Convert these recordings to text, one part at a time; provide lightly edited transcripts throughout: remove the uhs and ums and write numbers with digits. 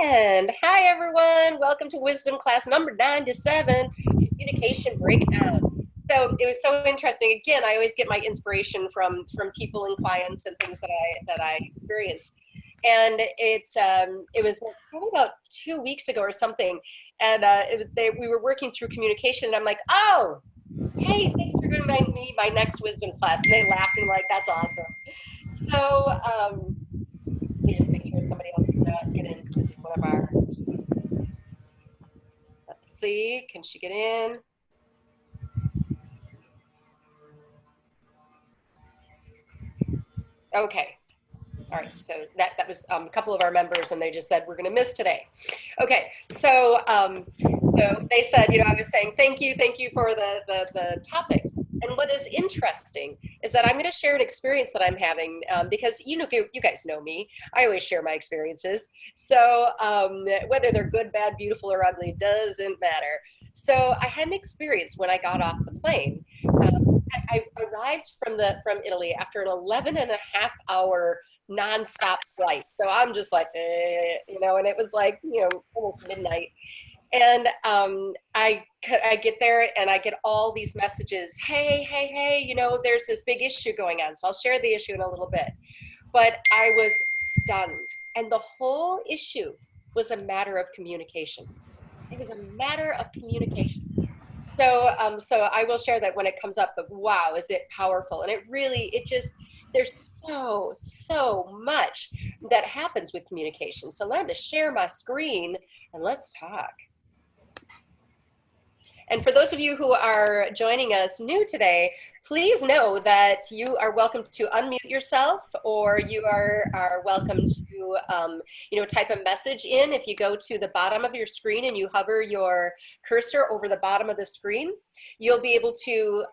And hi, everyone. Welcome to Wisdom class number 97, Communication Breakdown. So it was so interesting. Again, I always get my inspiration from people and clients and things that I experienced. And it was probably about 2 weeks ago or something. And we were working through communication, and I'm like, oh, hey, thanks for doing my next wisdom class. And they laughed and like, that's awesome. So let me just make sure somebody else can get in because this is one of our. Let's see, can she get in? Okay. All right, so that was a couple of our members, and they just said we're going to miss today. Okay, so they said, I was saying thank you for the topic. And what is interesting is that I'm going to share an experience that I'm having because you guys know me. I always share my experiences. So whether they're good, bad, beautiful, or ugly doesn't matter. So I had an experience when I got off the plane. I arrived from Italy after an 11 and a half hour nonstop flight. So I'm just like, and it was like, almost midnight. And I get there and I get all these messages. Hey, there's this big issue going on. So I'll share the issue in a little bit. But I was stunned. And the whole issue was a matter of communication. It was a matter of communication. So I will share that when it comes up, but wow, is it powerful? And there's so much that happens with communication. So let me share my screen and let's talk. And for those of you who are joining us new today, please know that you are welcome to unmute yourself, or you are welcome to, type a message in. If you go to the bottom of your screen and you hover your cursor over the bottom of the screen, you'll be able to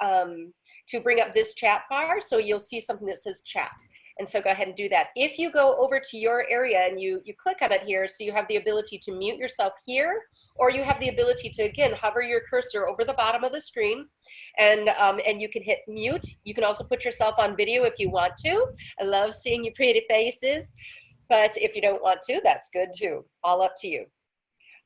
bring up this chat bar. So you'll see something that says chat. And so go ahead and do that. If you go over to your area and you click on it here, so you have the ability to mute yourself here, or you have the ability to, again, hover your cursor over the bottom of the screen, and you can hit mute. You can also put yourself on video if you want to. I love seeing your pretty faces, but if you don't want to, that's good too. All up to you.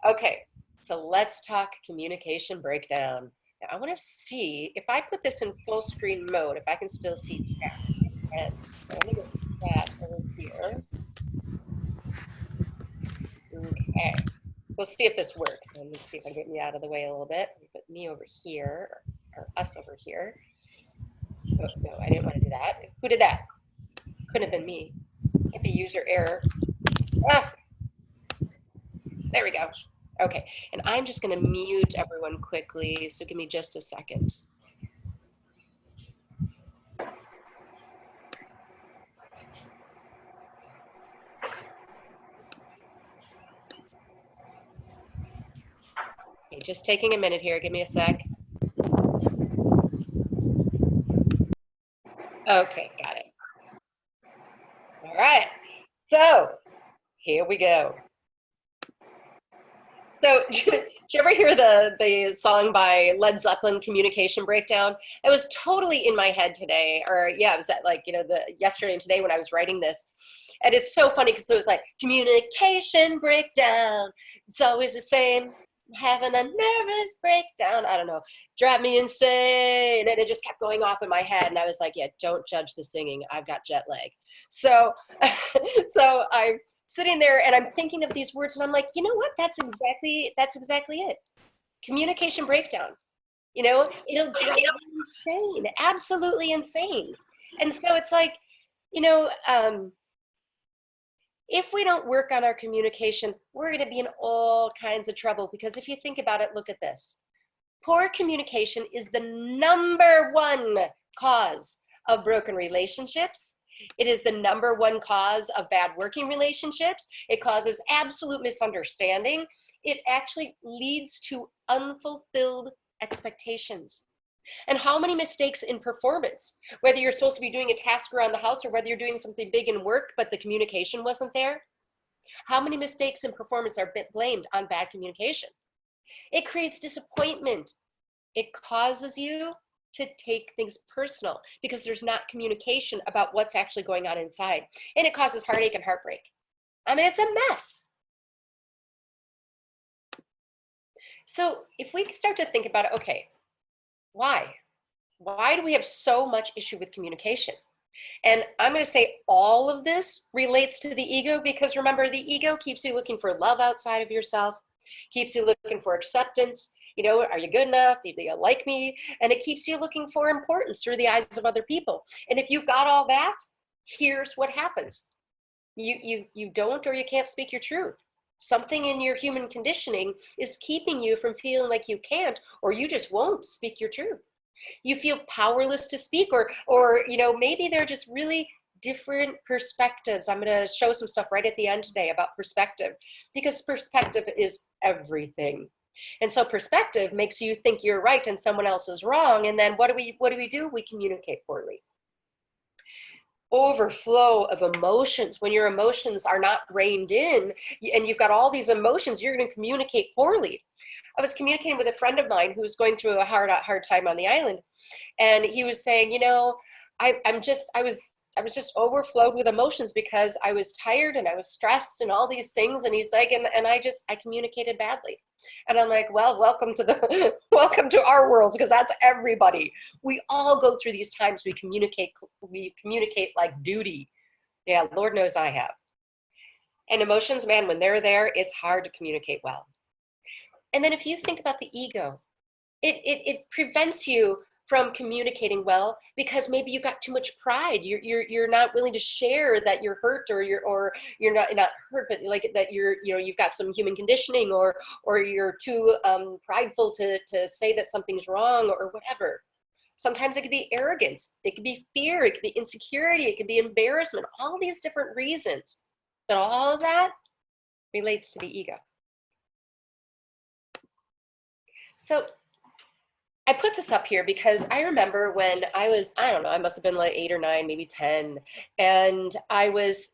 Okay, so let's talk communication breakdown. Now, I want to see if I put this in full screen mode, if I can still see chat. And so I'm going to get chat over here. Okay. We'll see if this works. Let me see if I can get me out of the way a little bit. Put me over here, or us over here. Oh, no, I didn't want to do that. Who did that? Couldn't have been me. Can't be user error. Ah, there we go. Okay, and I'm just going to mute everyone quickly, so give me just a second. Okay, just taking a minute here. Give me a sec. Okay, got it. All right, so here we go. So did you ever hear the song by Led Zeppelin, Communication Breakdown? It was totally in my head today, or yeah, it was at like, yesterday and today when I was writing this. And it's so funny because it was like, communication breakdown. It's always the same, having a nervous breakdown. I don't know, drive me insane. And it just kept going off in my head. And I was like, yeah, don't judge the singing. I've got jet lag. So, so I'm sitting there and I'm thinking of these words and I'm like, you know what? That's exactly it. Communication breakdown. It'll drive you insane, absolutely insane. And so it's like, if we don't work on our communication, we're going to be in all kinds of trouble, because if you think about it, look at this. Poor communication is the #1 cause of broken relationships. It is the #1 cause of bad working relationships. It causes absolute misunderstanding. It actually leads to unfulfilled expectations. And how many mistakes in performance, whether you're supposed to be doing a task around the house or whether you're doing something big in work, but the communication wasn't there? How many mistakes in performance are blamed on bad communication? It creates disappointment. It causes you to take things personal because there's not communication about what's actually going on inside. And it causes heartache and heartbreak. I mean, it's a mess. So if we start to think about it, okay, why? Why do we have so much issue with communication? And I'm going to say all of this relates to the ego because remember, the ego keeps you looking for love outside of yourself, keeps you looking for acceptance. You know, are you good enough? Do you like me? And it keeps you looking for importance through the eyes of other people. And if you've got all that, here's what happens. You don't or you can't speak your truth. Something in your human conditioning is keeping you from feeling like you can't or you just won't speak your truth. You feel powerless to speak or you know, maybe they're just really different perspectives. I'm going to show some stuff right at the end today about perspective because perspective is everything. And so perspective makes you think you're right and someone else is wrong. And then what do? We communicate poorly. Overflow of emotions. When your emotions are not reined in and you've got all these emotions, you're going to communicate poorly. I was communicating with a friend of mine who was going through a hard time on the island, and he was saying, you know, I was just overflowed with emotions because I was tired and I was stressed and all these things. And he's like, and I communicated badly. And I'm like, well, welcome to the welcome to our world because that's everybody. We all go through these times. We communicate like duty. Yeah, Lord knows I have. And emotions, man, when they're there, it's hard to communicate well. And then if you think about the ego, it prevents you from communicating well because maybe you got too much pride. You're not willing to share that you're hurt or you're not hurt, but like that you've got some human conditioning or you're too prideful to say that something's wrong or whatever. Sometimes it could be arrogance, it could be fear, it could be insecurity, it could be embarrassment, all these different reasons. But all of that relates to the ego. So I put this up here because I remember when I was, I don't know, I must have been like 8 or 9, maybe 10. And I was,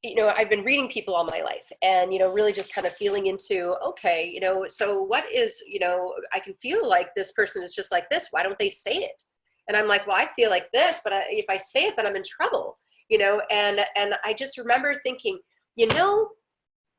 you know, I've been reading people all my life and, you know, really just kind of feeling into, okay, you know, so what is, you know, I can feel like this person is just like this. Why don't they say it? And I'm like, well, I feel like this, but if I say it, then I'm in trouble, you know? And I just remember thinking, you know,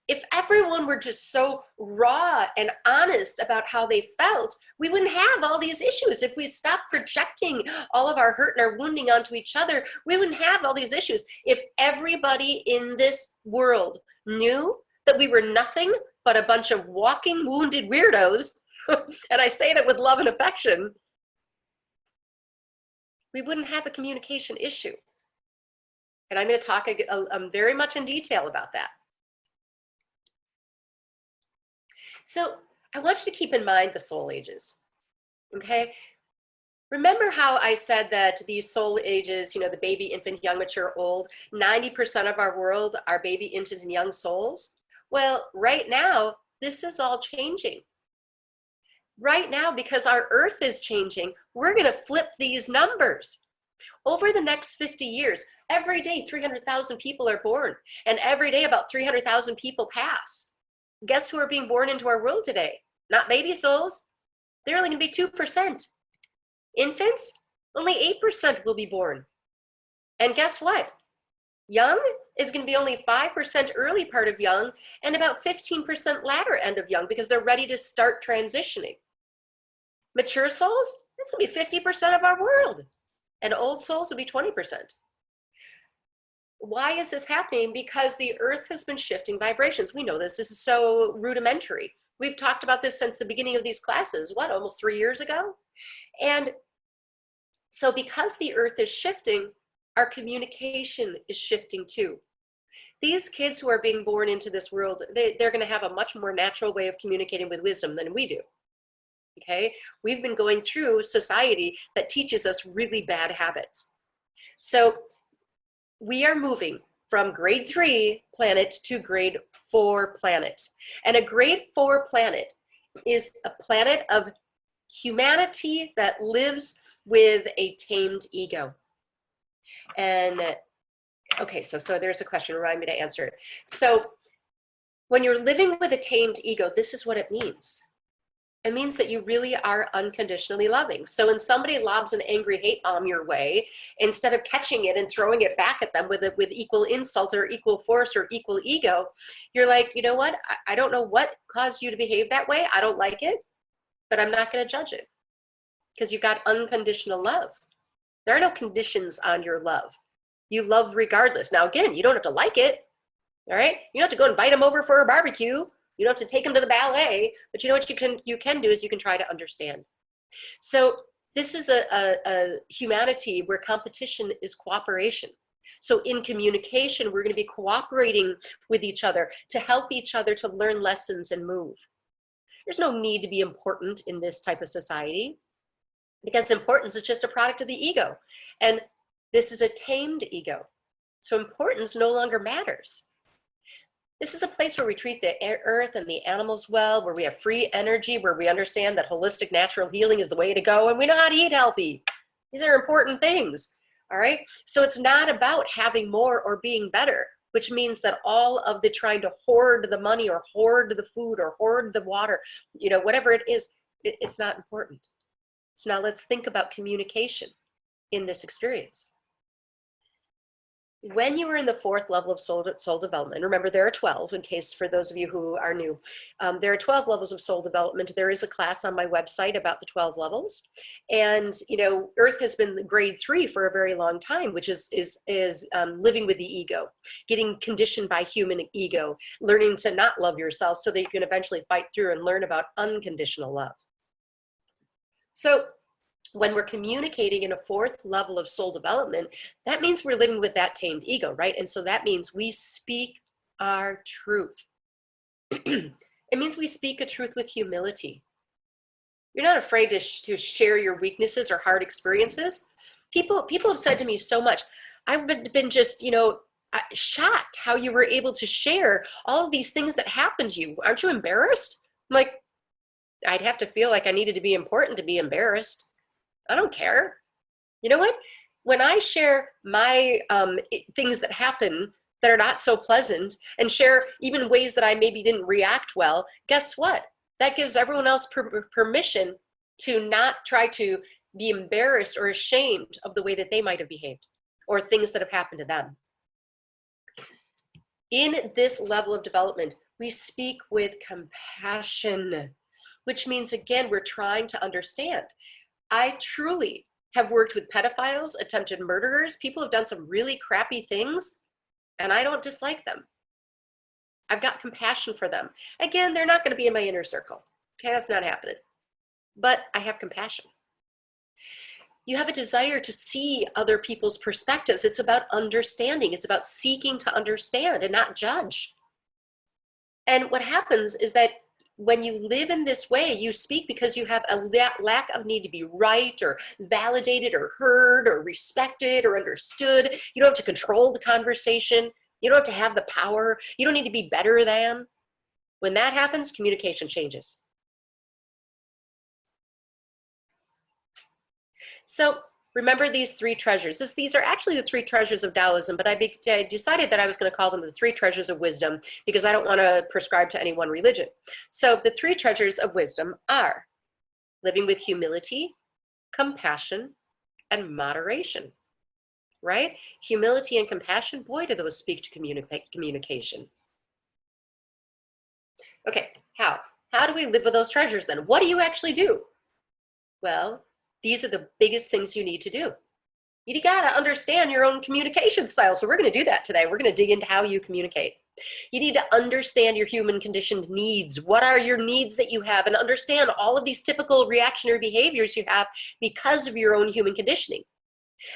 if everyone were just so raw and honest about how they felt, we wouldn't have all these issues. If we stopped projecting all of our hurt and our wounding onto each other, we wouldn't have all these issues. If everybody in this world knew that we were nothing but a bunch of walking wounded weirdos, and I say that with love and affection, we wouldn't have a communication issue. And I'm going to talk very much in detail about that. So I want you to keep in mind the soul ages, okay? Remember how I said that these soul ages, you know, the baby, infant, young, mature, old, 90% of our world are baby, infant, and young souls? Well, right now, this is all changing. Right now, because our earth is changing, we're going to flip these numbers. Over the next 50 years, every day 300,000 people are born, and every day about 300,000 people pass. Guess who are being born into our world today? Not baby souls. They're only going to be 2%. Infants, only 8% will be born. And guess what? Young is going to be only 5% early part of young and about 15% latter end of young because they're ready to start transitioning. Mature souls, that's going to be 50% of our world. And old souls will be 20%. Why is this happening? Because the earth has been shifting vibrations. We know this. This is so rudimentary. We've talked about this since the beginning of these classes, what, almost 3 years ago? And so because the earth is shifting, our communication is shifting too. These kids who are being born into this world, they're going to have a much more natural way of communicating with wisdom than we do. Okay? We've been going through society that teaches us really bad habits. So we are moving from grade 3 planet to grade 4 planet. And a grade 4 planet is a planet of humanity that lives with a tamed ego. And okay, so there's a question, remind me to answer it. So when you're living with a tamed ego, this is what it means. It means that you really are unconditionally loving. So when somebody lobs an angry hate bomb your way, instead of catching it and throwing it back at them with equal insult or equal force or equal ego, you're like, you know what? I don't know what caused you to behave that way. I don't like it, but I'm not going to judge it because you've got unconditional love. There are no conditions on your love. You love regardless. Now, again, you don't have to like it. All right. You don't have to go invite them over for a barbecue. You don't have to take them to the ballet, but you know what you can do is you can try to understand. So this is a humanity where competition is cooperation. So in communication, we're going to be cooperating with each other to help each other to learn lessons and move. There's no need to be important in this type of society because importance is just a product of the ego. And this is a tamed ego. So importance no longer matters. This is a place where we treat the earth and the animals well, where we have free energy, where we understand that holistic natural healing is the way to go, and we know how to eat healthy. These are important things, all right? So it's not about having more or being better, which means that all of the trying to hoard the money or hoard the food or hoard the water, you know, whatever it is, it's not important. So now let's think about communication in this experience. When you are in the 4th level of soul development, remember there are 12 in case for those of you who are new, there are 12 levels of soul development. There is a class on my website about the 12 levels. And, you know, Earth has been grade 3 for a very long time, which is living with the ego, getting conditioned by human ego, learning to not love yourself so that you can eventually fight through and learn about unconditional love. So when we're communicating in a 4th level of soul development, that means we're living with that tamed ego, right? And so that means we speak our truth. It means we speak a truth with humility. You're not afraid to share your weaknesses or hard experiences. People have said to me so much, I've been just, you know, shocked how you were able to share all of these things that happened to you. Aren't you embarrassed? I'm like, I'd have to feel like I needed to be important to be embarrassed. I don't care. You know what? When I share my things that happen that are not so pleasant and share even ways that I maybe didn't react well, guess what? That gives everyone else permission to not try to be embarrassed or ashamed of the way that they might have behaved or things that have happened to them. In this level of development, we speak with compassion, which means, again, we're trying to understand. I truly have worked with pedophiles, attempted murderers. People have done some really crappy things, and I don't dislike them. I've got compassion for them. Again, they're not going to be in my inner circle. Okay, that's not happening. But I have compassion. You have a desire to see other people's perspectives. It's about understanding. It's about seeking to understand and not judge. And what happens is that when you live in this way, you speak because you have a lack of need to be right or validated or heard or respected or understood. You don't have to control the conversation. You don't have to have the power. You don't need to be better than. When that happens, communication changes. So remember these 3 treasures. These are actually the 3 treasures of Taoism, but I decided that I was going to call them the 3 treasures of wisdom because I don't want to prescribe to any one religion. So the 3 treasures of wisdom are living with humility, compassion, and moderation, right? Humility and compassion, boy, do those speak to communication. Okay, how? How do we live with those treasures then? What do you actually do? Well, these are the biggest things you need to do. You got to understand your own communication style. So we're going to do that today. We're going to dig into how you communicate. You need to understand your human conditioned needs. What are your needs that you have? And understand all of these typical reactionary behaviors you have because of your own human conditioning.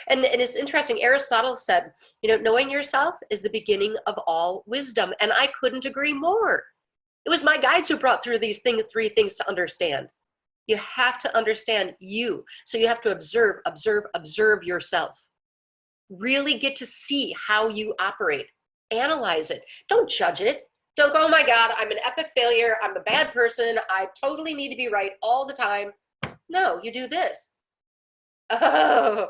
And it's interesting, Aristotle said, you know, knowing yourself is the beginning of all wisdom. And I couldn't agree more. It was my guides who brought through these 3 things to understand. You have to understand you. So you have to observe, observe, observe yourself. Really get to see how you operate. Analyze it. Don't judge it. Don't go, oh my God, I'm an epic failure. I'm a bad person. I totally need to be right all the time. No, you do this. Oh,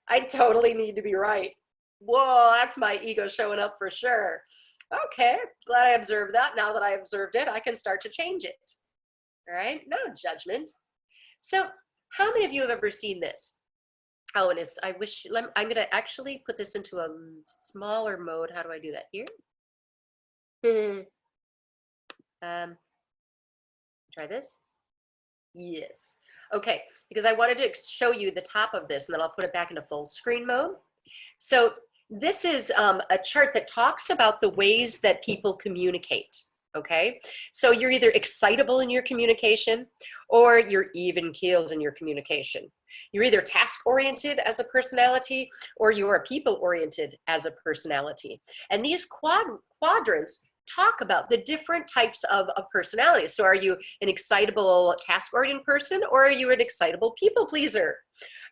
I totally need to be right. Whoa, that's my ego showing up for sure. Okay, glad I observed that. Now that I observed it, I can start to change it. All right, no judgment. So how many of you have ever seen this? Oh, and it's, I wish, I'm gonna actually put this into a smaller mode. How do I do that here? Try this. Yes. Okay, because I wanted to show you the top of this and then I'll put it back into full screen mode. So this is a chart that talks about the ways that people communicate. Okay, so you're either excitable in your communication or you're even keeled in your communication. You're either task oriented as a personality or you are people oriented as a personality. And these quadrants talk about the different types of personalities. So are you an excitable task oriented person or are you an excitable people pleaser?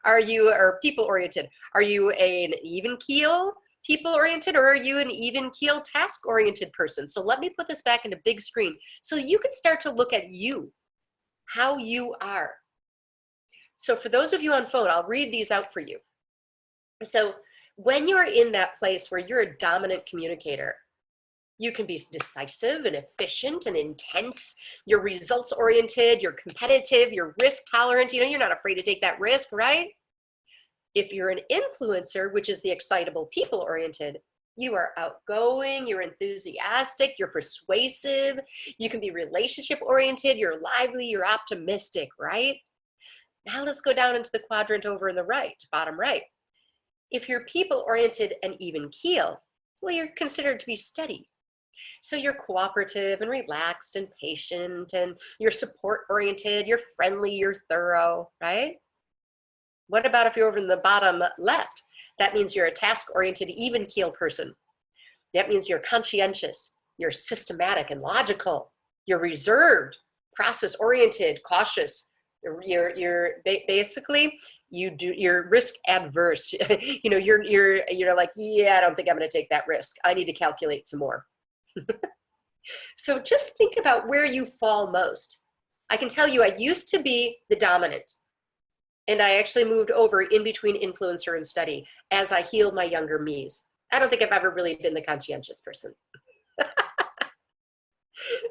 Are you people oriented? Are you an even keel people oriented or are you an even keel task oriented person? So let me put this back into big screen so you can start to look at you, how you are. So for those of you on phone, I'll read these out for you. So when you're in that place where you're a dominant communicator, you can be decisive and efficient and intense. You're results oriented, you're competitive, you're risk tolerant. You know, you're not afraid to take that risk, right? If you're an influencer, which is the excitable people oriented, you are outgoing, you're enthusiastic, you're persuasive, you can be relationship oriented, you're lively, you're optimistic, right? Now let's go down into the quadrant over in the right, bottom right. If you're people oriented and even keel, well, you're considered to be steady. So you're cooperative and relaxed and patient and you're support oriented, you're friendly, you're thorough, right? What about if you're over in the bottom left? That means you're a task oriented, even keel person. That means you're conscientious, you're systematic and logical, you're reserved, process oriented, cautious. You're basically, you're risk adverse. You know, you're like, yeah, I don't think I'm going to take that risk. I need to calculate some more. So just think about where you fall most. I can tell you I used to be the dominant and I actually moved over in between influencer and study as I healed my younger me's. I don't think I've ever really been the conscientious person.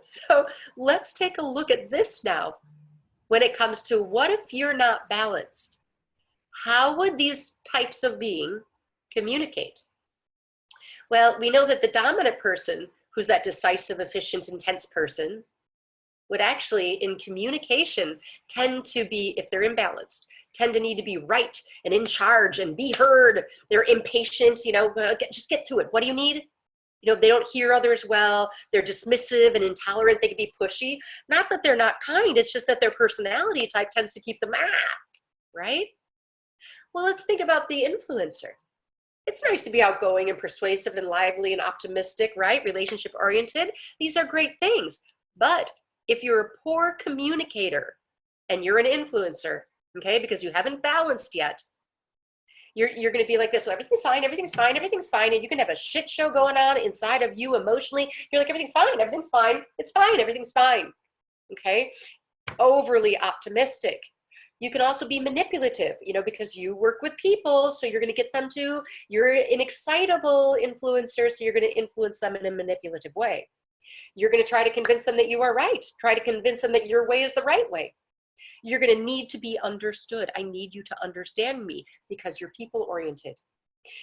So let's take a look at this now when it comes to what if you're not balanced? How would these types of being communicate? Well, we know that the dominant person, who's that decisive, efficient, intense person, would actually in communication tend to be, if they're imbalanced, tend to need to be right and in charge and be heard. They're impatient, you know, just get to it. What do you need? You know, they don't hear others well. They're dismissive and intolerant. They can be pushy. Not that they're not kind. It's just that their personality type tends to keep them right? Well, let's think about the influencer. It's nice to be outgoing and persuasive and lively and optimistic, right? Relationship oriented. These are great things. But if you're a poor communicator and you're an influencer, okay, because you haven't balanced yet, you're going to be like this. So everything's fine, everything's fine, everything's fine. And you can have a shit show going on inside of you emotionally. You're like, everything's fine, everything's fine. It's fine, everything's fine. Okay. Overly optimistic. You can also be manipulative, you know, because you work with people. So you're going to get them to, you're an excitable influencer. So you're going to influence them in a manipulative way. You're going to try to convince them that you are right. Try to convince them that your way is the right way. You're going to need to be understood. I need you to understand me because you're people oriented.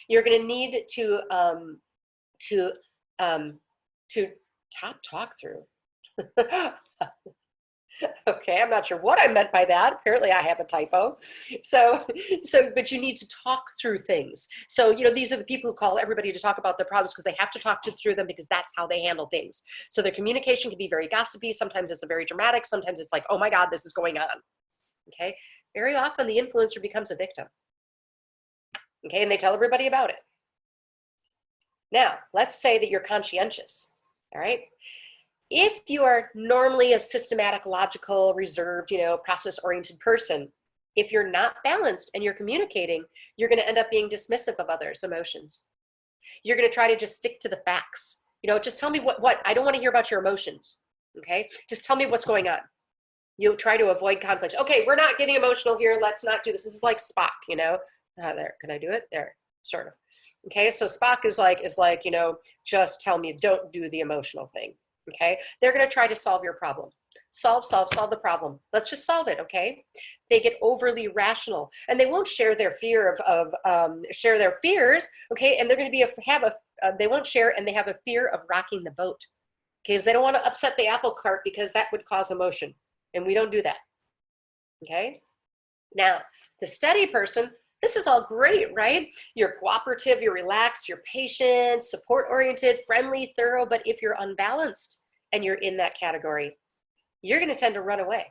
You're going to need to talk through. Okay, I'm not sure what I meant by that. Apparently I have a typo. But you need to talk through things. So, you know, these are the people who call everybody to talk about their problems because they have to talk through them because that's how they handle things. So their communication can be very gossipy. Sometimes it's a very dramatic. Sometimes it's like, oh my God, this is going on. Okay, very often the influencer becomes a victim. Okay, and they tell everybody about it. Now, let's say that you're conscientious, all right? If you are normally a systematic, logical, reserved, you know, process-oriented person, if you're not balanced and you're communicating, you're going to end up being dismissive of others' emotions. You're going to try to just stick to the facts. You know, just tell me what, I don't want to hear about your emotions, okay? Just tell me what's going on. You'll try to avoid conflict. Okay, we're not getting emotional here. Let's not do this. This is like Spock, you know? There, can I do it? There, sort of. Okay, so Spock is like, you know, just tell me, don't do the emotional thing. Okay, they're going to try to solve your problem. Solve the problem. Let's just solve it. Okay, they get overly rational, and they won't share their fear share their fears. Okay, and they're going to be they won't share, and they have a fear of rocking the boat. Okay, because they don't want to upset the apple cart, because that would cause emotion, and we don't do that. Okay, now the steady person, this is all great, right? You're cooperative, you're relaxed, you're patient, support-oriented, friendly, thorough, but if you're unbalanced and you're in that category, you're going to tend to run away.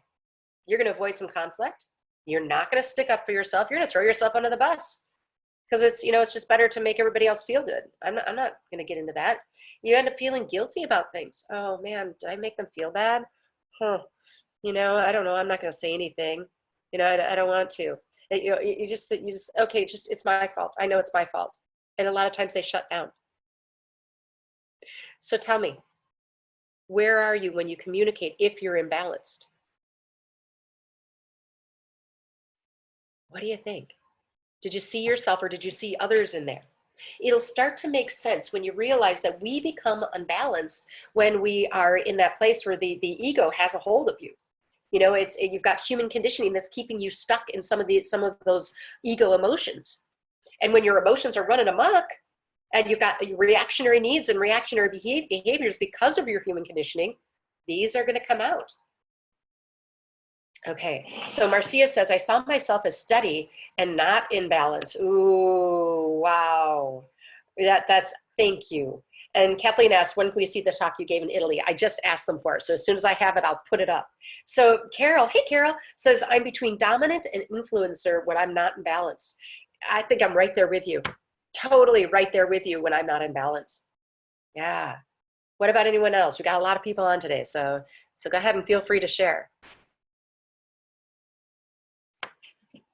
You're going to avoid some conflict. You're not going to stick up for yourself. You're going to throw yourself under the bus, because it's, it's just better to make everybody else feel good. I'm not going to get into that. You end up feeling guilty about things. Oh man, did I make them feel bad? Huh. I don't know. I'm not going to say anything. I don't want to. You just, okay, it's my fault. I know it's my fault. And a lot of times they shut down. So tell me, where are you when you communicate if you're imbalanced? What do you think? Did you see yourself, or did you see others in there? It'll start to make sense when you realize that we become unbalanced when we are in that place where the ego has a hold of you. You've got human conditioning that's keeping you stuck in some of those ego emotions. And when your emotions are running amok, and you've got reactionary needs and reactionary behaviors because of your human conditioning, these are going to come out. Okay, so Marcia says, I saw myself as steady and not in balance. Ooh, wow. That's, thank you. And Kathleen asked, when can we see the talk you gave in Italy? I just asked them for it. So as soon as I have it, I'll put it up. So Carol, hey Carol, says, I'm between dominant and influencer when I'm not in balance. I think I'm right there with you. Totally right there with you when I'm not in balance. Yeah. What about anyone else? We got a lot of people on today. So go ahead and feel free to share.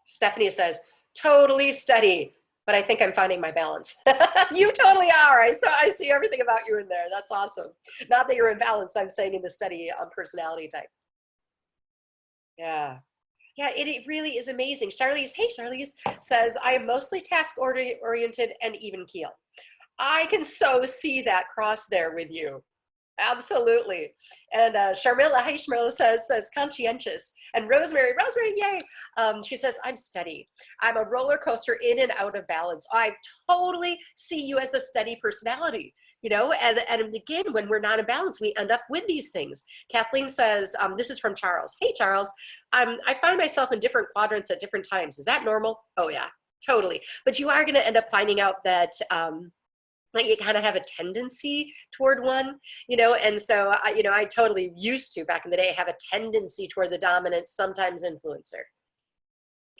Stephanie says, totally steady, but I think I'm finding my balance. You totally are. I see everything about you in there. That's awesome. Not that you're imbalanced, I'm saying in the steady personality type. Yeah. Yeah, it really is amazing. Charlize, hey Charlize, says, I am mostly task-oriented and even keel. I can so see that cross there with you. Absolutely. And Sharmila, hey Sharmila says conscientious. And Rosemary, yay. She says, I'm steady. I'm a roller coaster in and out of balance. I totally see you as a steady personality, and again, when we're not in balance, we end up with these things. Kathleen says, this is from Charles. Hey Charles, I find myself in different quadrants at different times. Is that normal? Oh yeah, totally. But you are gonna end up finding out that like you kind of have a tendency toward one, and so I totally used to back in the day have a tendency toward the dominant, sometimes influencer.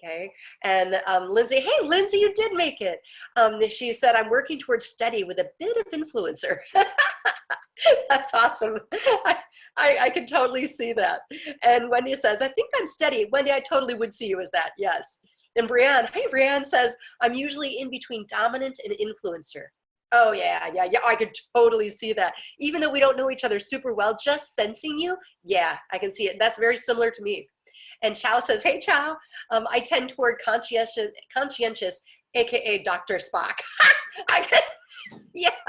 Okay, and Lindsay, hey Lindsay, you did make it. She said, I'm working towards steady with a bit of influencer. That's awesome. I can totally see that. And Wendy says, I think I'm steady. Wendy, I totally would see you as that, yes. And Brianne, hey Brianne says, I'm usually in between dominant and influencer. Oh yeah, I could totally see that. Even though we don't know each other super well, just sensing you, yeah, I can see it. That's very similar to me. And Chow says, hey Chow, I tend toward conscientious, AKA Dr. Spock. I can, yes.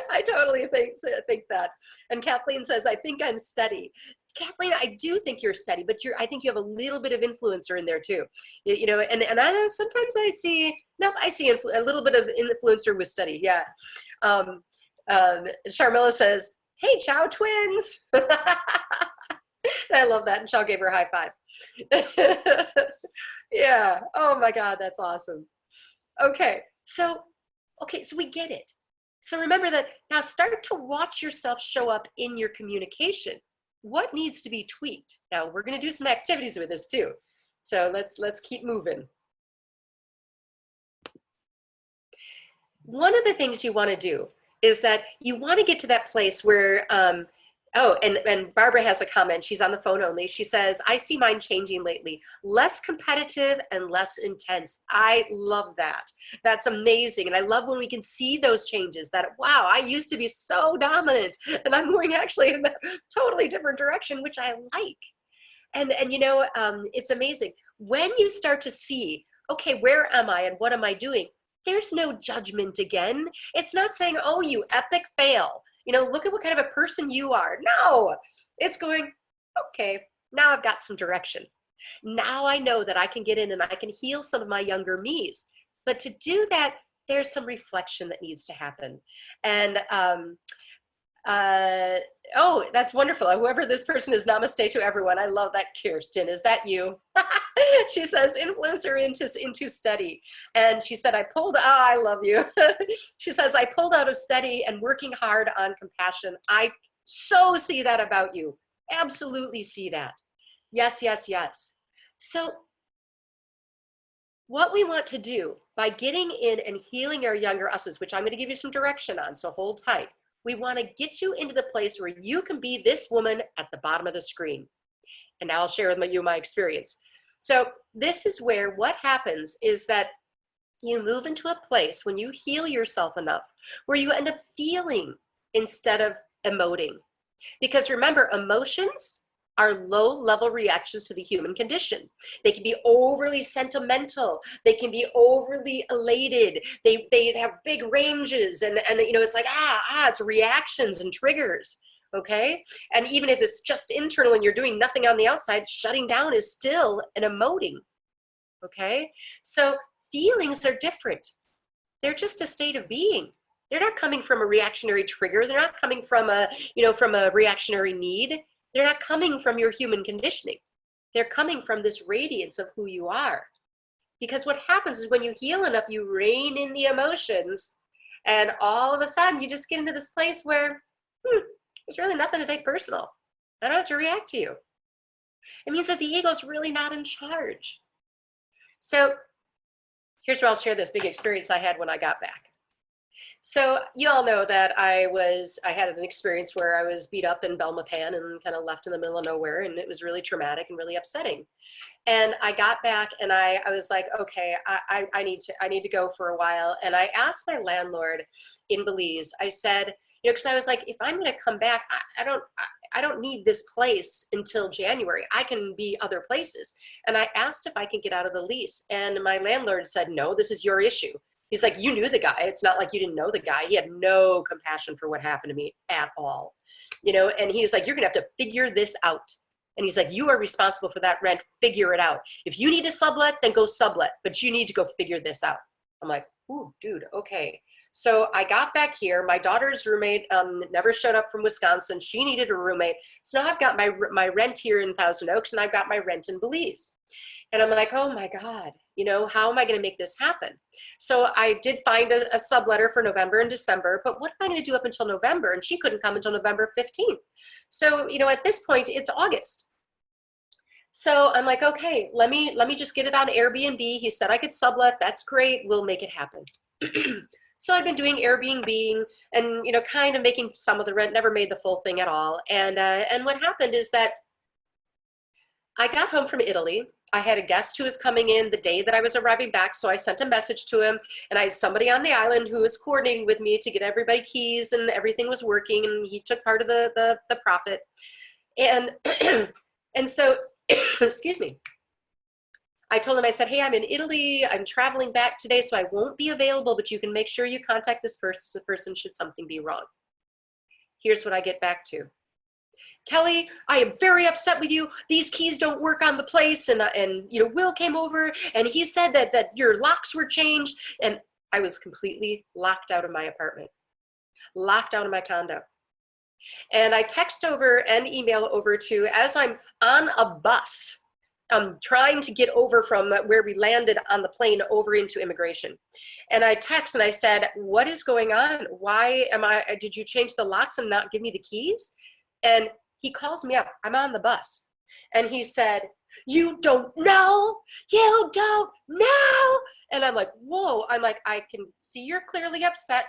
I totally think that. And Kathleen says, I think I'm steady. Kathleen, I do think you're steady, but I think you have a little bit of influencer in there too. And I know sometimes I see a little bit of influencer with steady, yeah. Sharmila says, hey Chow twins. I love that, and Chow gave her a high five. Yeah, oh my God, that's awesome. Okay, so we get it. So remember that now, start to watch yourself show up in your communication. What needs to be tweaked? Now we're going to do some activities with this too. So let's keep moving. One of the things you want to do is that you want to get to that place where oh, and Barbara has a comment. She's on the phone only. She says, I see mine changing lately. Less competitive and less intense. I love that. That's amazing. And I love when we can see those changes, that, wow, I used to be so dominant and I'm going actually in a totally different direction, which I like. And it's amazing. When you start to see, okay, where am I and what am I doing? There's no judgment again. It's not saying, oh, you epic fail. You know, look at what kind of a person you are. No, it's going, okay, now I've got some direction. Now I know that I can get in and I can heal some of my younger me's. But to do that, there's some reflection that needs to happen. And uh, oh, that's wonderful. Whoever this person is, namaste to everyone. I love that, Kirsten. Is that you? She says, influencer into study. And she said, I love you. She says, I pulled out of study and working hard on compassion. I so see that about you. Absolutely see that. Yes, yes, yes. So what we want to do by getting in and healing our younger us's, which I'm going to give you some direction on, so hold tight. We want to get you into the place where you can be this woman at the bottom of the screen. And now I'll share with you my experience. So this is where what happens is that you move into a place when you heal yourself enough where you end up feeling instead of emoting. Because remember, emotions are low-level reactions to the human condition. They can be overly sentimental. They can be overly elated. They have big ranges, and you know, it's like it's reactions and triggers. Okay, and even if it's just internal and you're doing nothing on the outside, shutting down is still an emoting. Okay, so feelings are different. They're just a state of being. They're not coming from a reactionary trigger. They're not coming from a, you know, from a reactionary need. They're not coming from your human conditioning. They're coming from this radiance of who you are. Because what happens is when you heal enough, you rein in the emotions, and all of a sudden you just get into this place where there's really nothing to take personal. I don't have to react to you. It means that the ego's really not in charge. So here's where I'll share this big experience I had when I got back. So you all know that I had an experience where I was beat up in Belmopan and kind of left in the middle of nowhere, and it was really traumatic and really upsetting. And I got back and I was like, okay, I need to go for a while. And I asked my landlord in Belize, I said, you know, because I was like, if I'm going to come back, I don't need this place until January. I can be other places. And I asked if I could get out of the lease. And my landlord said, no, this is your issue. He's like, you knew the guy. It's not like you didn't know the guy. He had no compassion for what happened to me at all. You know, and he's like, you're going to have to figure this out. And he's like, you are responsible for that rent. Figure it out. If you need to sublet, then go sublet. But you need to go figure this out. I'm like, ooh, dude, okay. So I got back here. My daughter's roommate never showed up from Wisconsin. She needed a roommate. So now I've got my rent here in Thousand Oaks, and I've got my rent in Belize. And I'm like, oh my God, you know, how am I going to make this happen? So I did find a subletter for November and December, but what am I going to do up until November? And she couldn't come until November 15th. So, you know, at this point, it's August. So I'm like, okay, let me just get it on Airbnb. He said I could sublet. That's great. We'll make it happen. So I've been doing Airbnb and, you know, kind of making some of the rent, never made the full thing at all. And what happened is that I got home from Italy. I had a guest who was coming in the day that I was arriving back, so I sent a message to him, and I had somebody on the island who was coordinating with me to get everybody keys, and everything was working, and he took part of the profit. And and so, excuse me, I told him, I said, hey, I'm in Italy, I'm traveling back today, so I won't be available, but you can make sure you contact this person should something be wrong. Here's what I get back to. Kelly, I am very upset with you. These keys don't work on the place. And you know, Will came over and he said that your locks were changed. And I was completely locked out of my apartment, locked out of my condo. And I text over and email over to, as I'm on a bus, I'm trying to get over from where we landed on the plane over into immigration. And I text and I said, what is going on? Why did you change the locks and not give me the keys? And he calls me up. I'm on the bus. And he said, you don't know? You don't know? And I'm like, whoa. I'm like, I can see you're clearly upset.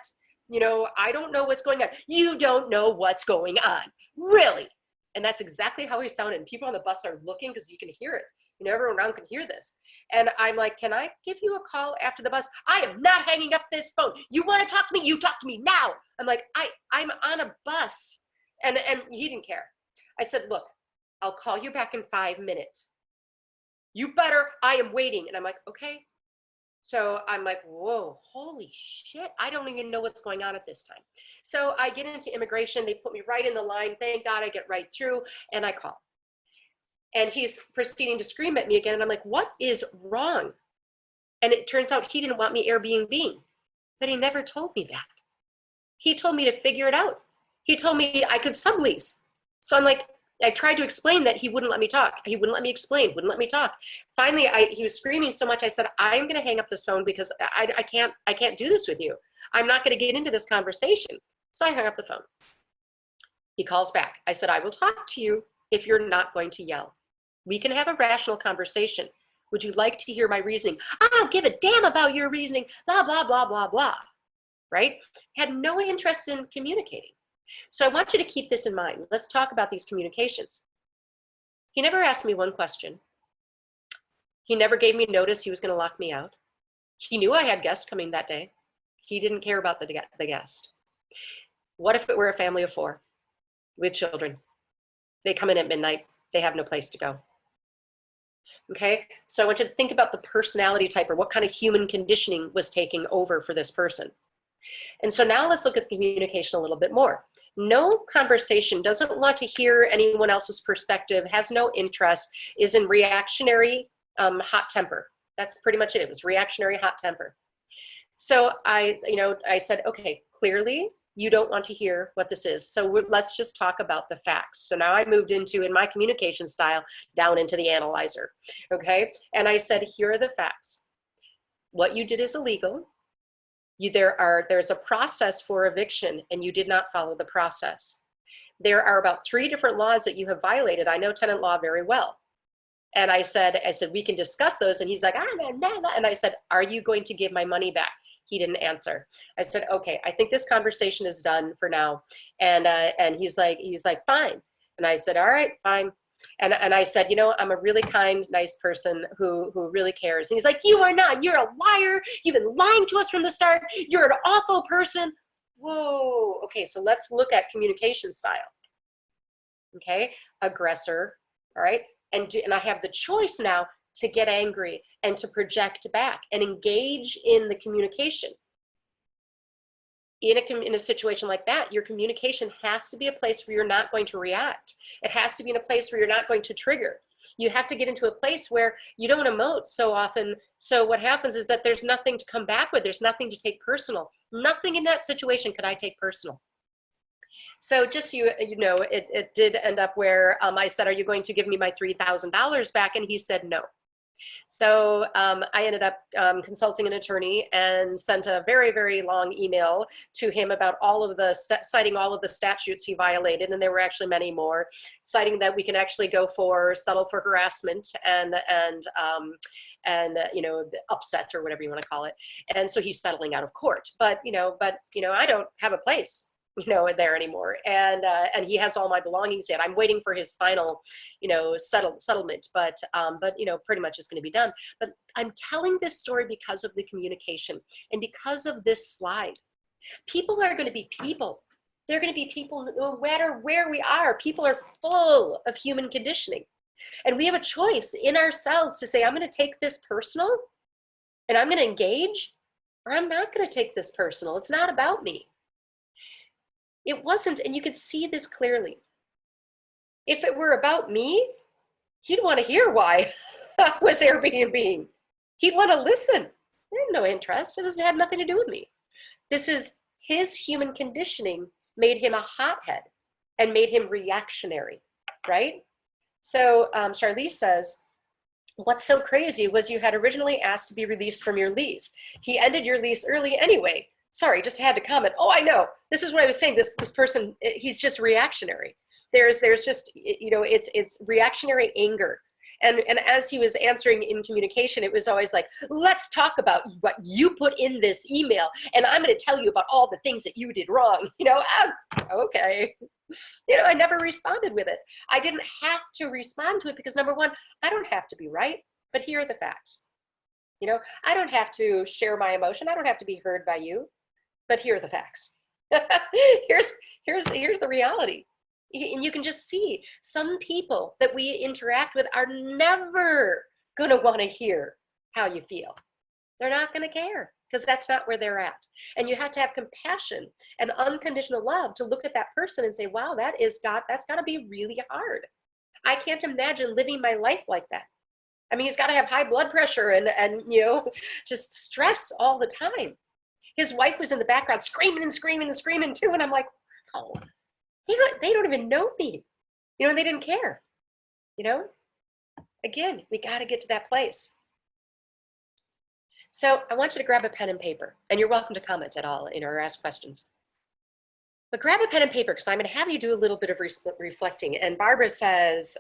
You know, I don't know what's going on. You don't know what's going on. Really? And that's exactly how he sounded. And people on the bus are looking because you can hear it. You know, everyone around can hear this. And I'm like, can I give you a call after the bus? I am not hanging up this phone. You want to talk to me? You talk to me now. I'm like, I'm on a bus. And he didn't care. I said, look, I'll call you back in 5 minutes. You better, I am waiting. And I'm like, okay. So I'm like, whoa, holy shit. I don't even know what's going on at this time. So I get into immigration. They put me right in the line. Thank God I get right through, and I call. And he's proceeding to scream at me again. And I'm like, what is wrong? And it turns out he didn't want me Airbnb, but he never told me that. He told me to figure it out. He told me I could sublease. So I'm like, I tried to explain that he wouldn't let me talk. He wouldn't let me explain, wouldn't let me talk. Finally, he was screaming so much. I said, I'm going to hang up this phone because I can't do this with you. I'm not going to get into this conversation. So I hung up the phone. He calls back. I said, I will talk to you if you're not going to yell. We can have a rational conversation. Would you like to hear my reasoning? I don't give a damn about your reasoning, blah, blah, blah, blah, blah, right? Had no interest in communicating. So I want you to keep this in mind. Let's talk about these communications. He never asked me one question. He never gave me notice he was going to lock me out. He knew I had guests coming that day. He didn't care about the guest. What if it were a family of 4 with children? They come in at midnight. They have no place to go. Okay, so I want you to think about the personality type or what kind of human conditioning was taking over for this person. And so now let's look at communication a little bit more. No conversation, doesn't want to hear anyone else's perspective, has no interest, is in reactionary hot temper. That's pretty much it. It was reactionary hot temper. So I said, okay, clearly you don't want to hear what this is. So let's just talk about the facts. So now I moved into, in my communication style, down into the analyzer, okay? And I said, here are the facts. What you did is illegal. There's a process for eviction and you did not follow the process. There are about 3 different laws that you have violated. I know tenant law very well. And I said, we can discuss those. And he's like, no. And I said, are you going to give my money back? He didn't answer. I said, okay, I think this conversation is done for now. And he's like, fine. And I said, all right, fine. And I said, you know, I'm a really kind, nice person who really cares. And he's like, you are not, you're a liar. You've been lying to us from the start. You're an awful person. Whoa, okay, so let's look at communication style. Okay, aggressor, all right? And I have the choice now to get angry and to project back and engage in the communication. In a situation like that, your communication has to be a place where you're not going to react. It has to be in a place where you're not going to trigger. You have to get into a place where you don't emote so often. So what happens is that there's nothing to come back with. There's nothing to take personal. Nothing in that situation could I take personal. So just you know, it did end up where I said, are you going to give me my $3,000 back? And he said no. So I ended up consulting an attorney and sent a very, very long email to him about citing all of the statutes he violated, and there were actually many more, citing that we can actually go settle for harassment and you know, the upset or whatever you want to call it. And so he's settling out of court. But you know, I don't have a place, you know, there anymore. And he has all my belongings yet. I'm waiting for his final, you know, settlement, but you know, pretty much it's going to be done. But I'm telling this story because of the communication and because of this slide. People are going to be people. They're going to be people no matter where we are. People are full of human conditioning. And we have a choice in ourselves to say, I'm going to take this personal and I'm going to engage, or I'm not going to take this personal. It's not about me. It wasn't, and you could see this clearly. If it were about me, he'd want to hear why I was Airbnb. He'd want to listen. I had no interest. It had nothing to do with me. This is his human conditioning made him a hothead and made him reactionary, right? So Charlize says, what's so crazy was you had originally asked to be released from your lease. He ended your lease early anyway. Sorry, just had to comment. Oh, I know. This is what I was saying. This person, he's just reactionary. There's just, you know, it's reactionary anger. And as he was answering in communication, it was always like, let's talk about what you put in this email. And I'm going to tell you about all the things that you did wrong. You know, okay. You know, I never responded with it. I didn't have to respond to it because number one, I don't have to be right, but here are the facts. You know, I don't have to share my emotion. I don't have to be heard by you, but here are the facts. here's the reality. And you can just see some people that we interact with are never going to want to hear how you feel. They're not going to care because that's not where they're at. And you have to have compassion and unconditional love to look at that person and say, wow, that's got to be really hard. I can't imagine living my life like that. I mean, he's got to have high blood pressure and just stress all the time. His wife was in the background screaming and screaming and screaming too. And I'm like, oh, they don't even know me, and they didn't care, Again, we got to get to that place. So I want you to grab a pen and paper, and you're welcome to comment at all, or ask questions. But grab a pen and paper because I'm going to have you do a little bit of reflecting. And Barbara says,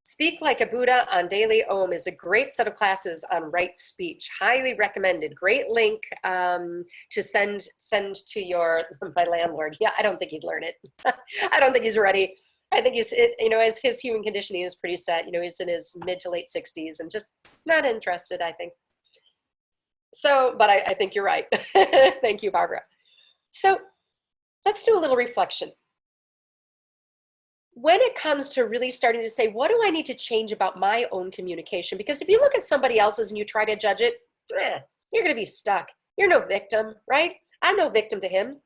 Speak Like a Buddha on Daily Om is a great set of classes on right speech. Highly recommended. Great link to send to my landlord. Yeah, I don't think he'd learn it. I don't think he's ready. I think he's, as his human conditioning is pretty set. He's in his mid to late 60s and just not interested, I think. So, but I think you're right. Thank you, Barbara. So let's do a little reflection. When it comes to really starting to say, what do I need to change about my own communication? Because if you look at somebody else's and you try to judge it, you're going to be stuck. You're no victim, right? I'm no victim to him.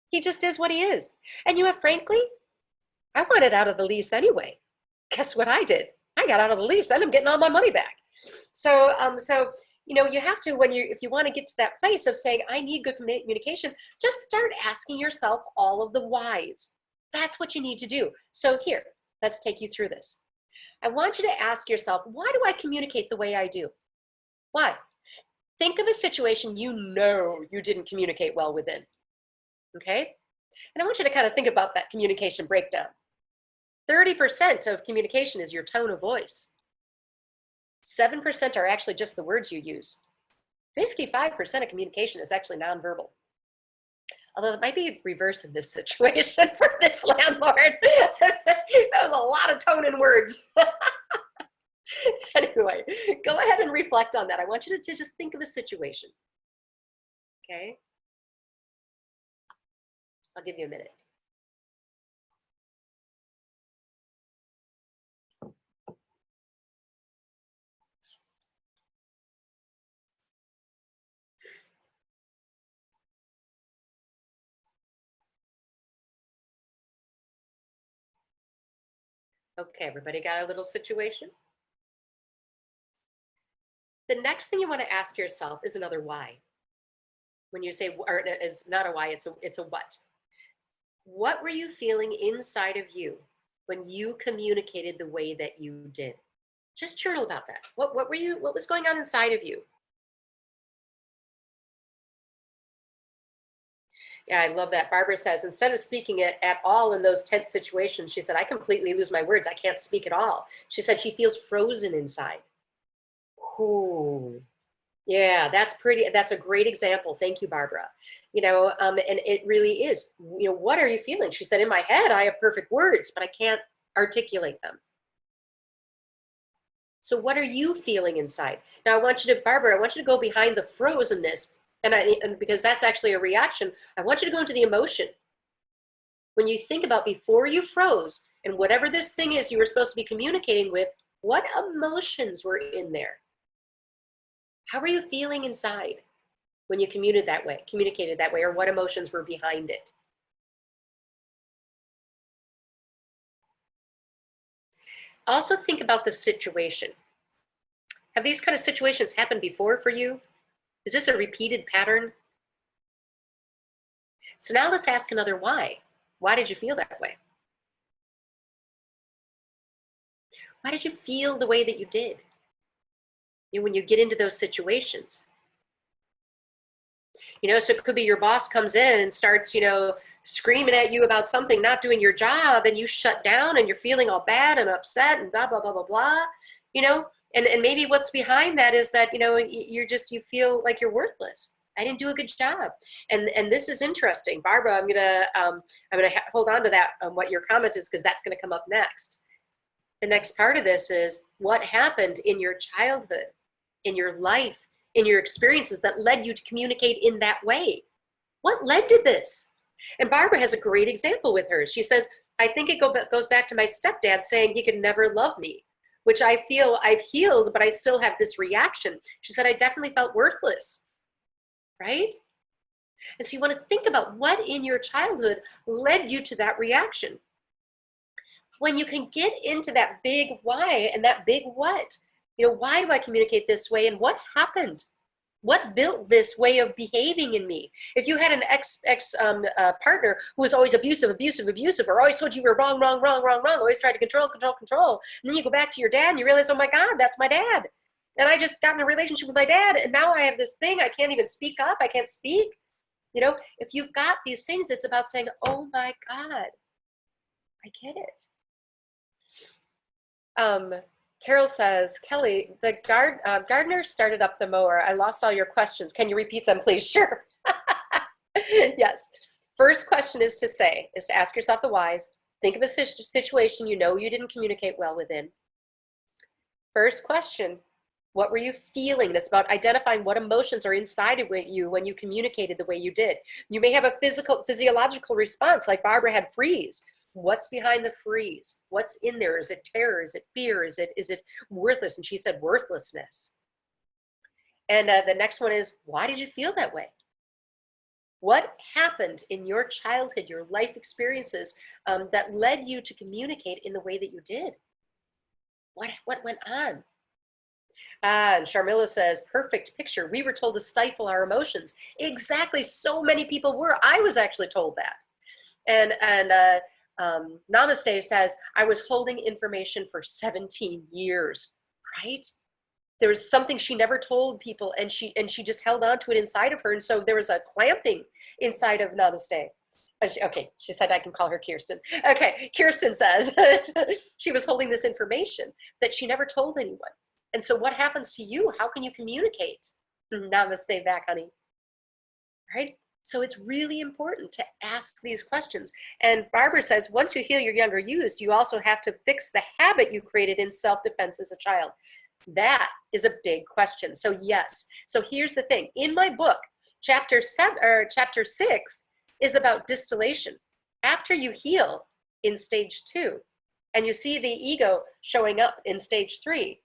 He just is what he is. And frankly, I wanted out of the lease anyway. Guess what I did? I got out of the lease, then I'm getting all my money back. So, you have to, if you want to get to that place of saying, I need good communication, just start asking yourself all of the whys. That's what you need to do. So here, let's take you through this. I want you to ask yourself, why do I communicate the way I do? Why? Think of a situation you didn't communicate well within, okay? And I want you to kind of think about that communication breakdown. 30% of communication is your tone of voice. 7% are actually just the words you use. 55% of communication is actually nonverbal. Although it might be reverse in this situation for this landlord. That was a lot of tone and words. Anyway, go ahead and reflect on that. I want you to just think of a situation. Okay? I'll give you a minute. Okay, everybody got a little situation? The next thing you want to ask yourself is another why. When you say, or it's not a why, it's a what. What were you feeling inside of you when you communicated the way that you did? Just journal about that. What was going on inside of you? Yeah, I love that. Barbara says, instead of speaking it at all in those tense situations, she said, I completely lose my words. I can't speak at all. She said she feels frozen inside. Ooh. Yeah, that's a great example. Thank you, Barbara. And it really is, what are you feeling? She said, in my head, I have perfect words, but I can't articulate them. So what are you feeling inside? Now Barbara, I want you to go behind the frozenness. And because that's actually a reaction, I want you to go into the emotion. When you think about before you froze and whatever this thing is you were supposed to be communicating with, what emotions were in there? How were you feeling inside when you communicated that way, or what emotions were behind it? Also think about the situation. Have these kind of situations happened before for you? Is this a repeated pattern? So now let's ask another why. Why did you feel that way? Why did you feel the way that you did? When you get into those situations. So it could be your boss comes in and starts, screaming at you about something, not doing your job, and you shut down and you're feeling all bad and upset and blah, blah, blah, blah, blah, and maybe what's behind that is that, you feel like you're worthless. I didn't do a good job. And this is interesting. Barbara, I'm gonna hold on to that, what your comment is, because that's gonna come up next. The next part of this is what happened in your childhood, in your life, in your experiences that led you to communicate in that way. What led to this? And Barbara has a great example with hers. She says, I think it goes back to my stepdad saying he could never love me. which I feel I've healed, but I still have this reaction. She said, I definitely felt worthless, right? And so you want to think about what in your childhood led you to that reaction. When you can get into that big why and that big what, why do I communicate this way and what happened? What built this way of behaving in me? If you had an ex partner who was always abusive, or always told you were wrong, always tried to control, and then you go back to your dad and you realize, oh my God, that's my dad. And I just got in a relationship with my dad, and now I have this thing, I can't even speak up, I can't speak. If you've got these things, it's about saying, oh my God, I get it. Carol says, Kelly, the gardener started up the mower. I lost all your questions. Can you repeat them, please? Sure. Yes. First question is to ask yourself the whys. Think of a situation you didn't communicate well within. First question, what were you feeling? That's about identifying what emotions are inside of you when you communicated the way you did. You may have a physiological response, like Barbara had freeze. What's behind the freeze? What's in there? Is it terror? Is it fear? Is it worthless? And she said worthlessness. And the next one is, why did you feel that way? What happened in your childhood, your life experiences that led you to communicate in the way that you did? What went on? And Sharmila says, perfect picture. We were told to stifle our emotions. Exactly. So many people were. I was actually told that. And Namaste says, I was holding information for 17 years, right? There was something she never told people, and she just held on to it inside of her. And so there was a clamping inside of Namaste. And she said I can call her Kirsten. Okay, Kirsten says she was holding this information that she never told anyone. And so what happens to you? How can you communicate? Namaste back, honey. Right? So it's really important to ask these questions. And Barbara says, once you heal your younger youth, you also have to fix the habit you created in self-defense as a child. That is a big question. So yes. So here's the thing. In my book, chapter 6 is about distillation. After you heal in stage 2, and you see the ego showing up in stage 3,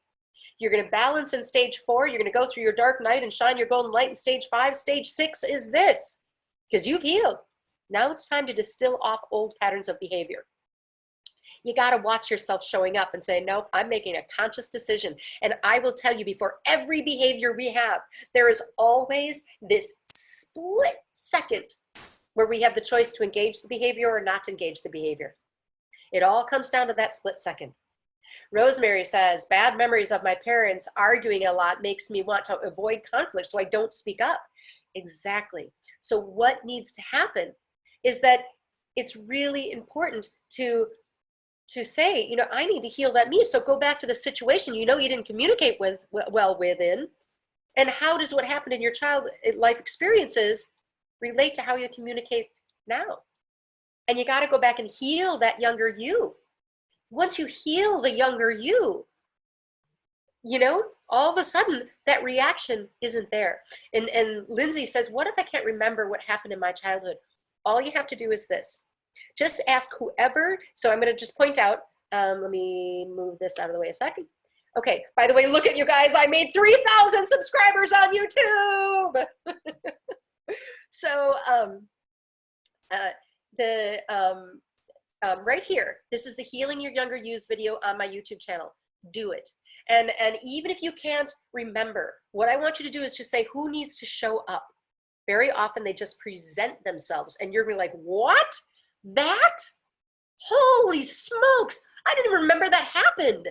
you're going to balance in stage 4. You're going to go through your dark night and shine your golden light in stage 5. Stage 6 is this. Because you've healed. Now it's time to distill off old patterns of behavior. You got to watch yourself showing up and say, nope, I'm making a conscious decision. And I will tell you, before every behavior we have, there is always this split second where we have the choice to engage the behavior or not to engage the behavior. It all comes down to that split second. Rosemary says, bad memories of my parents arguing a lot makes me want to avoid conflict, so I don't speak up. Exactly. So what needs to happen is that it's really important to say, I need to heal that me. So go back to the situation you didn't communicate well within, and how does what happened in your child life experiences relate to how you communicate now? And you got to go back and heal that younger you. Once you heal the younger you, all of a sudden that reaction isn't there. And Lindsay says, what if I can't remember what happened in my childhood? All you have to do is this. Just ask whoever. So I'm going to just point out, let me move this out of the way a second. Okay, by the way, look at you guys. I made 3,000 subscribers on YouTube. So right here, this is the Healing Your Younger Youth video on my YouTube channel. Do it. And even if you can't remember, what I want you to do is just say, who needs to show up? Very often they just present themselves and you're gonna be like, what? That? Holy smokes. I didn't even remember that happened.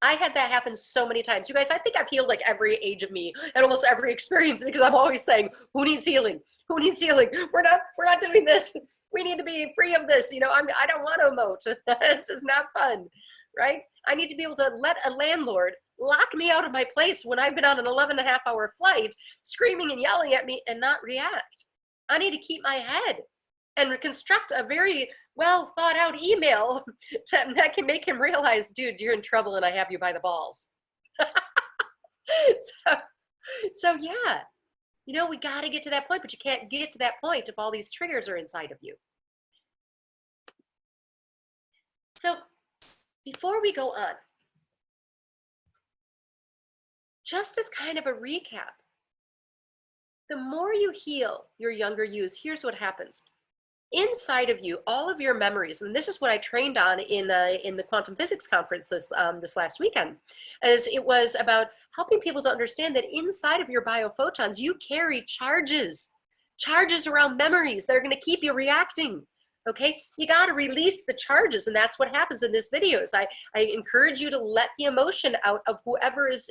I had that happen so many times. You guys, I think I've healed like every age of me and almost every experience, because I'm always saying, who needs healing? Who needs healing? We're not doing this. We need to be free of this. I don't want to emote. This is not fun, right? I need to be able to let a landlord lock me out of my place when I've been on an 11.5-hour flight, screaming and yelling at me, and not react. I need to keep my head and construct a very well thought out email that can make him realize, dude, you're in trouble and I have you by the balls. So yeah, we got to get to that point, but you can't get to that point if all these triggers are inside of you. So before we go on, just as kind of a recap, the more you heal your younger yous, here's what happens. Inside of you, all of your memories, and this is what I trained on in the quantum physics conference this last weekend, as it was about helping people to understand that inside of your biophotons, you carry charges around memories that are going to keep you reacting. Okay, you got to release the charges, and that's what happens in this video. Is I encourage you to let the emotion out of whoever is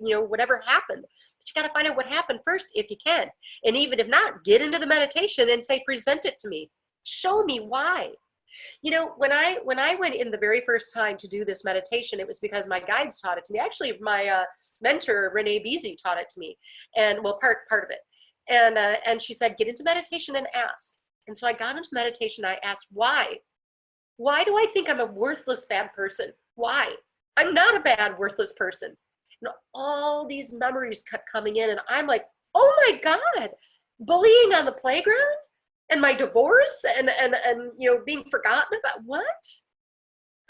whatever happened. But you got to find out what happened first if you can, and even if not, get into the meditation and say, present it to me, show me why. You know, when I went in the very first time to do this meditation, it was because my guides taught it to me. Actually, my mentor Renee Beasy taught it to me, and well, part of it, and she said, get into meditation and ask. And so I got into meditation. I asked, why? Why do I think I'm a worthless, bad person? Why? I'm not a bad, worthless person. And all these memories kept coming in, and I'm like, oh my God, bullying on the playground, and my divorce, and being forgotten about. What?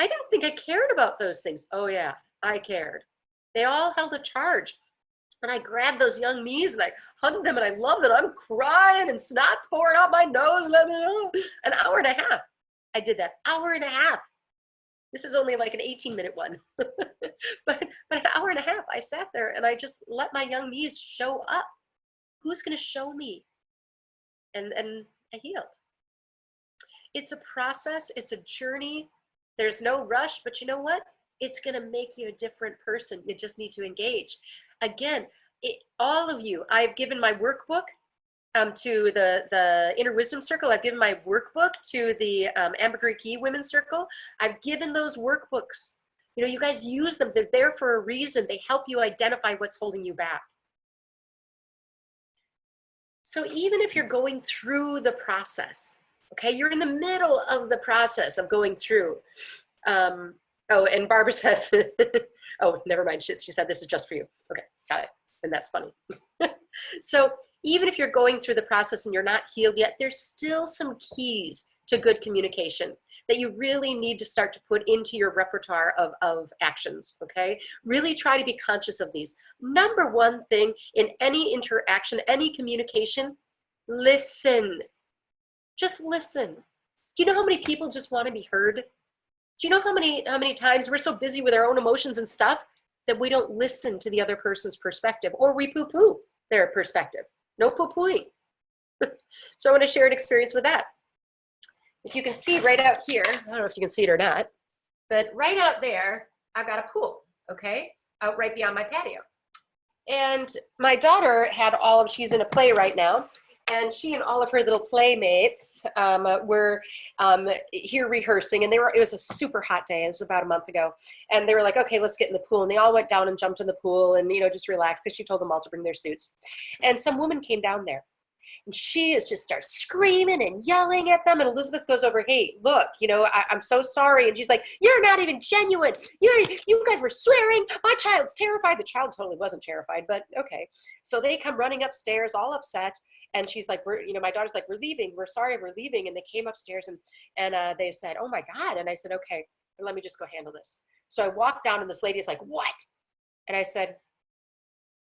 I didn't think I cared about those things. Oh yeah, I cared. They all held a charge. And I grabbed those young knees and I hugged them and I loved them. I'm crying and snot's pouring out my nose. Let me know. An hour and a half. I did that. Hour and a half. This is only like an 18-minute one. but an hour and a half, I sat there and I just let my young knees show up. Who's going to show me? And I healed. It's a process. It's a journey. There's no rush, but you know what? It's going to make you a different person. You just need to engage. Again, all of you, I've given my workbook to the Inner Wisdom Circle. I've given my workbook to the Ambergris Key Women's Circle. I've given those workbooks. You know, you guys use them. They're there for a reason. They help you identify what's holding you back. So even if you're going through the process, okay, you're in the middle of the process of going through. Oh, and Barbara says, oh, never mind. She said, this is just for you. Okay, got it. And that's funny. So even if you're going through the process and you're not healed yet, there's still some keys to good communication that you really need to start to put into your repertoire of actions, okay? Really try to be conscious of these. Number one thing in any interaction, any communication, listen. Just listen. Do you know how many people just want to be heard? Do you know how many times we're so busy with our own emotions and stuff that we don't listen to the other person's perspective, or we poo-poo their perspective? No poo-pooing. So I want to share an experience with that. If you can see right out here, I don't know if you can see it or not, but right out there, I've got a pool, okay, out right beyond my patio. And my daughter had she's in a play right now, and she and all of her little playmates were here rehearsing, and it was a super hot day. It was about a month ago, and they were like, okay, let's get in the pool. And they all went down and jumped in the pool and, just relaxed, because she told them all to bring their suits. And some woman came down there, and she just starts screaming and yelling at them. And Elizabeth goes over, hey, look, I'm so sorry. And she's like, you're not even genuine. You guys were swearing. My child's terrified. The child totally wasn't terrified, but okay. So they come running upstairs all upset. And she's like, my daughter's like, we're leaving. We're sorry, we're leaving. And they came upstairs and they said, oh my God. And I said, okay, let me just go handle this. So I walked down and this lady is like, what? And I said,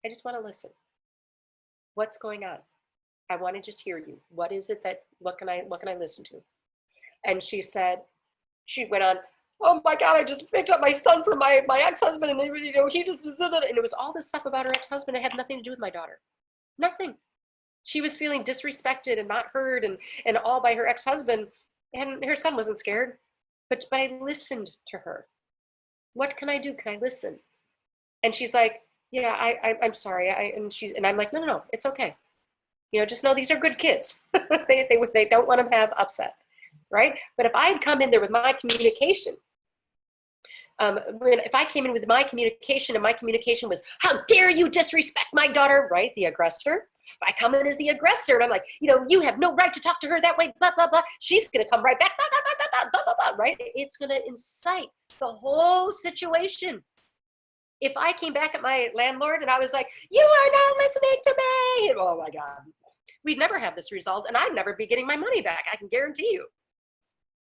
I just want to listen. What's going on? I want to just hear you. What is it what can I listen to? And she went on, oh my God, I just picked up my son from my ex-husband, and he just, and it was all this stuff about her ex-husband. It had nothing to do with my daughter. Nothing. She was feeling disrespected and not heard and all by her ex-husband, and her son wasn't scared, but I listened to her. What can I do? Can I listen? And she's like, yeah, I'm sorry. And I'm like, no, it's okay. Just know these are good kids. they don't want to have upset, right? But if I had come in there with my communication, if I came in with my communication and my communication was, how dare you disrespect my daughter, right? The aggressor. If I come in as the aggressor and I'm like, you have no right to talk to her that way, blah, blah, blah. She's going to come right back, blah, blah, blah, blah, blah, blah, blah, right? It's going to incite the whole situation. If I came back at my landlord and I was like, you are not listening to me, and, oh my God, we'd never have this resolved, and I'd never be getting my money back. I can guarantee you.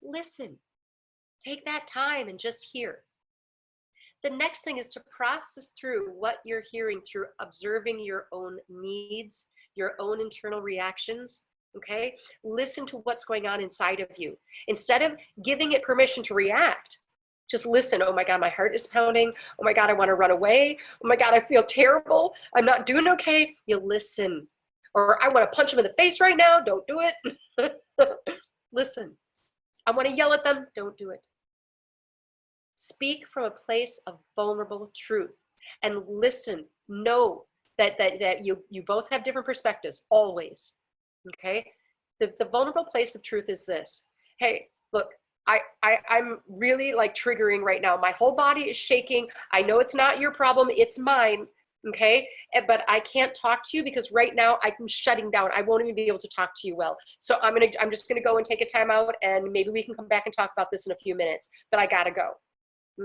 Listen, take that time and just hear. The next thing is to process through what you're hearing through observing your own needs, your own internal reactions. Okay, listen to what's going on inside of you. Instead of giving it permission to react, just listen. Oh my God, my heart is pounding. Oh my God, I want to run away. Oh my God, I feel terrible. I'm not doing okay. You listen. Or I want to punch them in the face right now. Don't do it. Listen. I want to yell at them. Don't do it. Speak from a place of vulnerable truth and listen. Know that you both have different perspectives, always. Okay? The vulnerable place of truth is this. Hey, look, I'm really like triggering right now. My whole body is shaking. I know it's not your problem, it's mine. Okay, but I can't talk to you because right now I'm shutting down. I won't even be able to talk to you well. So I'm just gonna go and take a time out, and maybe we can come back and talk about this in a few minutes, but I gotta go.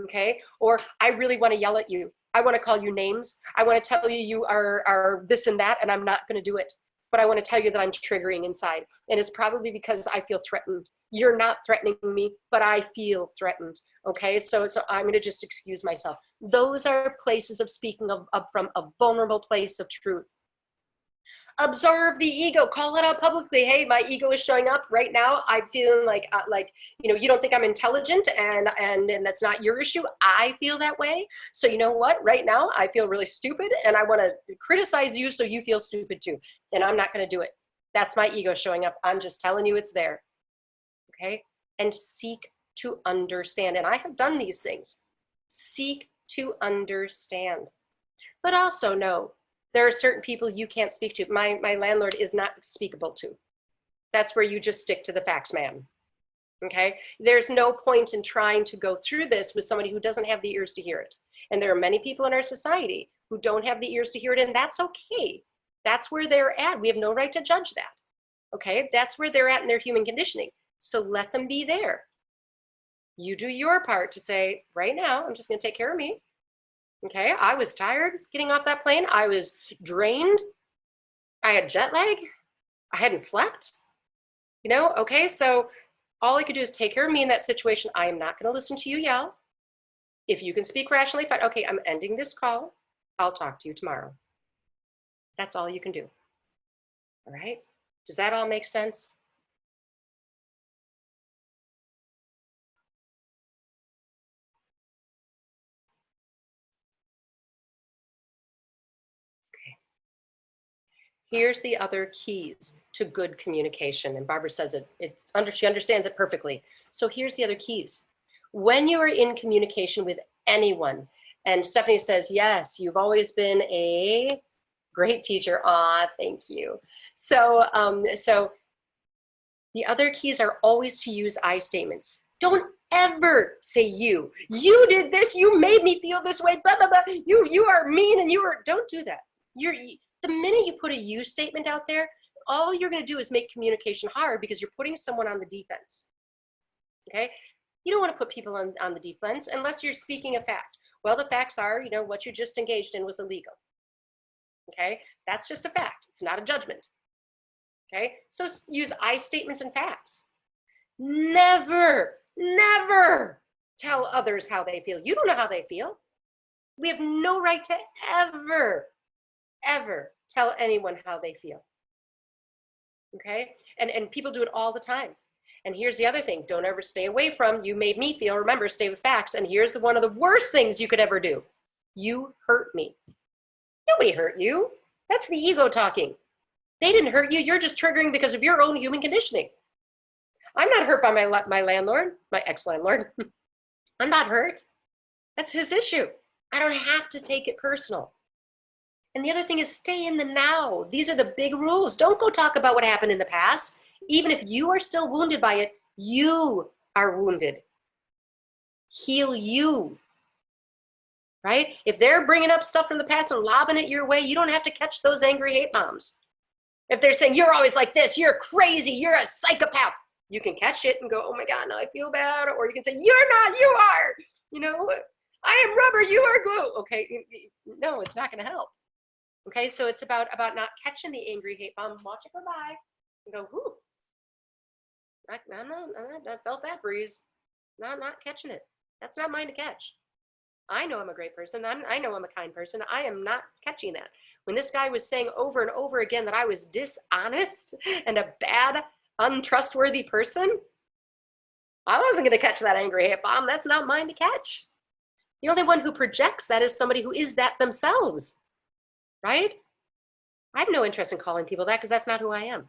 Okay, or I really want to yell at you. I want to call you names. I want to tell you you are this and that, and I'm not going to do it. But I want to tell you that I'm triggering inside. And it's probably because I feel threatened. You're not threatening me, but I feel threatened. Okay, so I'm going to just excuse myself. Those are places of speaking from a vulnerable place of truth. Observe the ego, call it out publicly. Hey, my ego is showing up right now. I'm feeling like you don't think I'm intelligent, and that's not your issue. I feel that way. So you know what? Right now, I feel really stupid, and I want to criticize you so you feel stupid too. And I'm not going to do it. That's my ego showing up. I'm just telling you it's there. Okay? And seek to understand. And I have done these things. Seek to understand. But also know there are certain people you can't speak to. My landlord is not speakable to. That's where you just stick to the facts, man. Okay? There's no point in trying to go through this with somebody who doesn't have the ears to hear it. And there are many people in our society who don't have the ears to hear it, and that's okay. That's where they're at. We have no right to judge that. Okay? That's where they're at in their human conditioning. So let them be there. You do your part to say, right now, I'm just going to take care of me. Okay, I was tired getting off that plane. I was drained. I had jet lag. I hadn't slept. Okay, so all I could do is take care of me in that situation. I am not going to listen to you yell. If you can speak rationally, fine. Okay, I'm ending this call. I'll talk to you tomorrow. That's all you can do. All right? Does that all make sense? Here's the other keys to good communication. And Barbara says she understands it perfectly. So here's the other keys. When you are in communication with anyone, and Stephanie says, yes, you've always been a great teacher. Aw, thank you. So the other keys are always to use I statements. Don't ever say you. You did this, you made me feel this way, blah, blah, blah. You are mean and don't do that. The minute you put a you statement out there, all you're going to do is make communication hard because you're putting someone on the defense. Okay? You don't want to put people on the defense unless you're speaking a fact. Well, the facts are, what you just engaged in was illegal. Okay? That's just a fact. It's not a judgment. Okay? So use I statements and facts. Never, never tell others how they feel. You don't know how they feel. We have no right to ever tell anyone how they feel. Okay? And people do it all the time. And here's the other thing. Don't ever stay away from, you made me feel. Remember, stay with facts. And here's one of the worst things you could ever do. You hurt me. Nobody hurt you. That's the ego talking. They didn't hurt you. You're just triggering because of your own human conditioning. I'm not hurt by my landlord, my ex-landlord. I'm not hurt. That's his issue. I don't have to take it personal. And the other thing is stay in the now. These are the big rules. Don't go talk about what happened in the past. Even if you are still wounded by it, you are wounded. Heal you. Right? If they're bringing up stuff from the past and lobbing it your way, you don't have to catch those angry hate bombs. If they're saying, you're always like this, you're crazy, you're a psychopath, you can catch it and go, oh my God, now I feel bad. Or you can say, you're not, you are. I am rubber, you are glue. Okay, no, it's not going to help. Okay, so it's about not catching the angry hate bomb. Watch it go by and go, whoo. I felt that breeze. Not catching it. That's not mine to catch. I know I'm a great person. I know I'm a kind person. I am not catching that. When this guy was saying over and over again that I was dishonest and a bad, untrustworthy person, I wasn't going to catch that angry hate bomb. That's not mine to catch. The only one who projects that is somebody who is that themselves, right? I have no interest in calling people that because that's not who I am.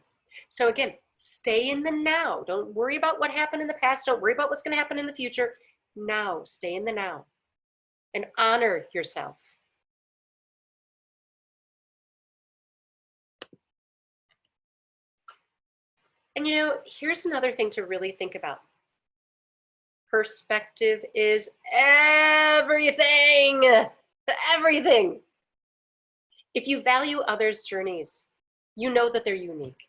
So again, stay in the now. Don't worry about what happened in the past. Don't worry about what's going to happen in the future. Now, stay in the now and honor yourself. And you know, here's another thing to really think about. Perspective is everything. Everything. If you value others' journeys, you know that they're unique.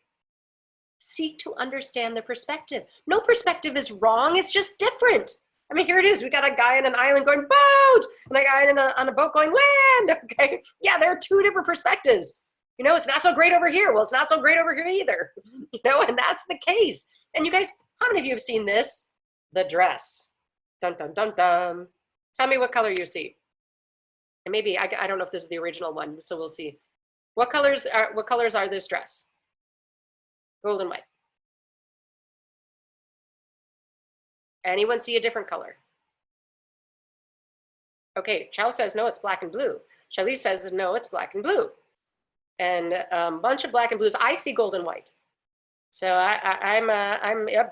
Seek to understand their perspective. No perspective is wrong, it's just different. I mean, here it is. We got a guy on an island going boat, and a guy on a boat going land. Okay, yeah, there are two different perspectives. You know, it's not so great over here. Well, it's not so great over here either. You know, and that's the case. And you guys, how many of you have seen this? The dress. Dun, dun, dun, dun. Tell me what color you see. And maybe, I don't know if this is the original one, so we'll see. What colors are this dress? Gold and white. Anyone see a different color? Okay, Chow says, no, it's black and blue. Charlize says, no, it's black and blue. And a bunch of black and blues. I see gold and white. So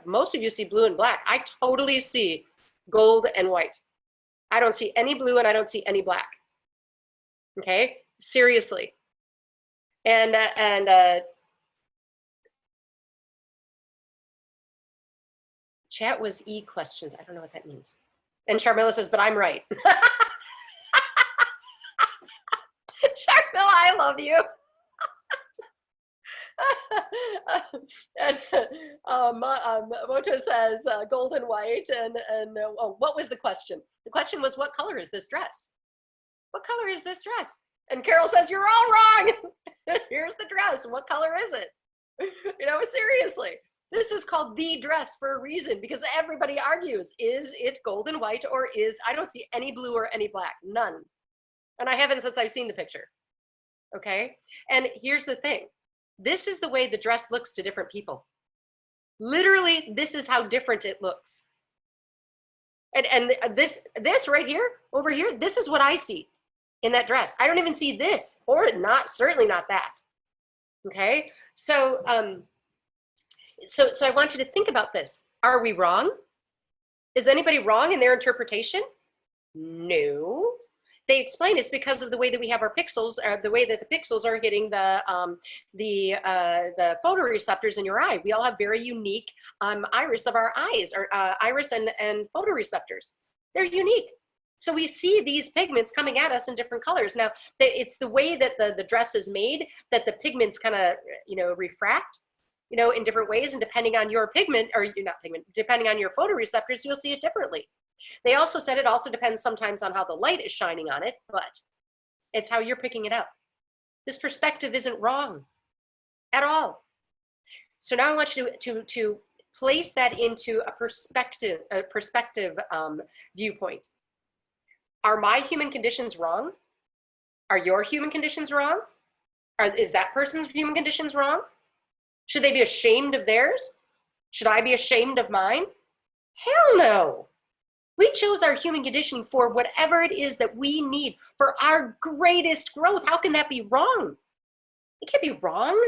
most of you see blue and black. I totally see gold and white. I don't see any blue and I don't see any black. Okay, seriously. And chat was E questions. I don't know what that means. And Sharmila says, but I'm right. Sharmila, I love you. And Moto says gold and white. And oh, what was the question? The question was, what color is this dress? What color is this dress? And Carol says, you're all wrong. Here's the dress. What color is it? You know, seriously. This is called the dress for a reason, because everybody argues, is it gold and white or is, I don't see any blue or any black, none. And I haven't since I've seen the picture, okay? And here's the thing. This is the way the dress looks to different people. Literally, this is how different it looks. And this right here, over here, this is what I see in that dress. I don't even see this, or not, certainly not that, okay? So, so I want you to think about this. Are we wrong? Is anybody wrong in their interpretation? No. They explain it's because of the way that we have our pixels, or the way that the pixels are hitting the photoreceptors in your eye. We all have very unique iris of our eyes, or iris and photoreceptors. They're unique. So we see these pigments coming at us in different colors. Now, it's the way that the dress is made that the pigments kind of, you know, refract, you know, in different ways, and depending on your pigment, or not pigment, depending on your photoreceptors, you'll see it differently. They also said it also depends sometimes on how the light is shining on it, but it's how you're picking it up. This perspective isn't wrong at all. So now I want you to place that into a perspective viewpoint. Are my human conditions wrong? Are your human conditions wrong? Is that person's human conditions wrong? Should they be ashamed of theirs? Should I be ashamed of mine? Hell no. We chose our human conditioning for whatever it is that we need for our greatest growth. How can that be wrong? It can't be wrong.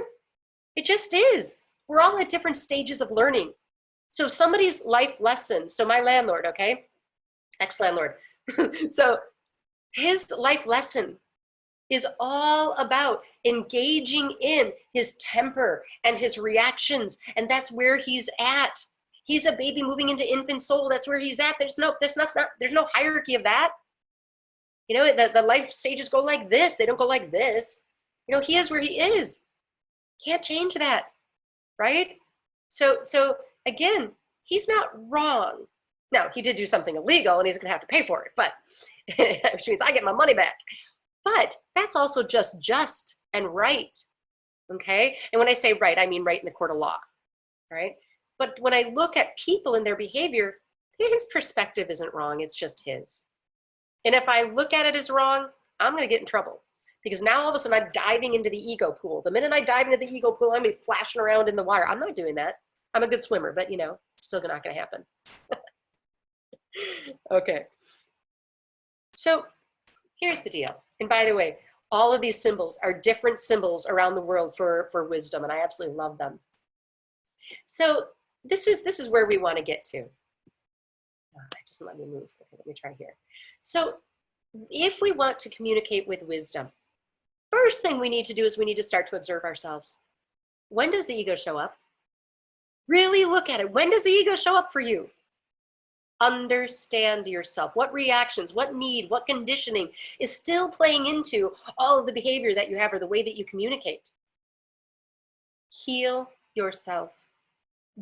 It just is. We're all at different stages of learning. So somebody's life lesson, so my landlord, okay, ex-landlord, so his life lesson is all about engaging in his temper and his reactions, and that's where he's at. He's a baby moving into infant soul. That's where he's at. There's no hierarchy of that. You know, the life stages go like this. They don't go like this. You know, he is where he is. Can't change that, right? So again, he's not wrong. Now, he did do something illegal and he's gonna have to pay for it, but which means I get my money back. But that's also just and right, okay? And when I say right, I mean right in the court of law, right? But when I look at people and their behavior, his perspective isn't wrong, it's just his. And if I look at it as wrong, I'm going to get in trouble. Because now all of a sudden I'm diving into the ego pool. The minute I dive into the ego pool, I'm going to be flashing around in the water. I'm not doing that. I'm a good swimmer, but you know, still not going to happen. Okay. So here's the deal. And by the way, all of these symbols are different symbols around the world for wisdom, and I absolutely love them. So this is where we want to get to. Oh, it doesn't let me move. Okay, let me try here. So if we want to communicate with wisdom, first thing we need to do is we need to start to observe ourselves. When does the ego show up? Really look at it. When does the ego show up for you? Understand yourself. What reactions, what need, what conditioning is still playing into all of the behavior that you have or the way that you communicate? Heal yourself.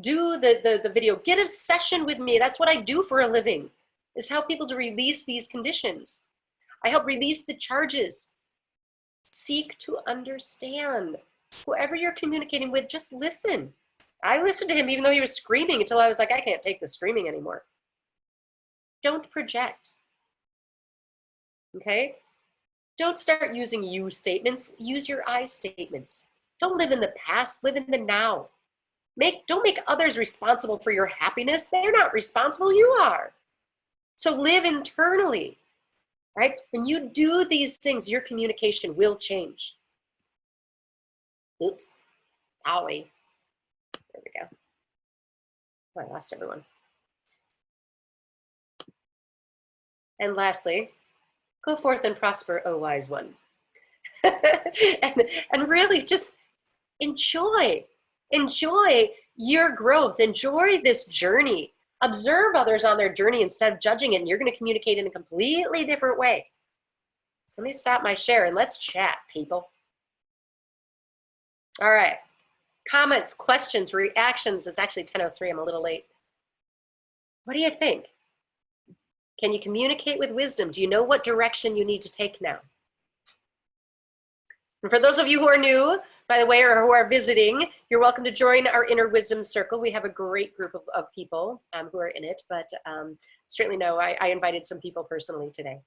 Do the video. Get a session with me. That's what I do for a living, is help people to release these conditions. I help release the charges. Seek to understand. Whoever you're communicating with, just listen. I listened to him even though he was screaming until I was like, I can't take the screaming anymore. Don't project. Okay? Don't start using you statements. Use your I statements. Don't live in the past. Live in the now. Don't make others responsible for your happiness. They're not responsible. You are. So live internally. Right? When you do these things, your communication will change. Oops. Owie. There we go. Oh, I lost everyone. And lastly, go forth and prosper, O wise one. and really just enjoy your growth. Enjoy this journey. Observe others on their journey instead of judging it, and you're going to communicate in a completely different way. So let me stop my share and let's chat, people. All right. Comments, questions, reactions. It's actually 10:03. I'm a little late. What do you think? Can you communicate with wisdom? Do you know what direction you need to take now? And for those of you who are new, by the way, or who are visiting, you're welcome to join our Inner Wisdom Circle. We have a great group of people who are in it, but certainly know I invited some people personally today.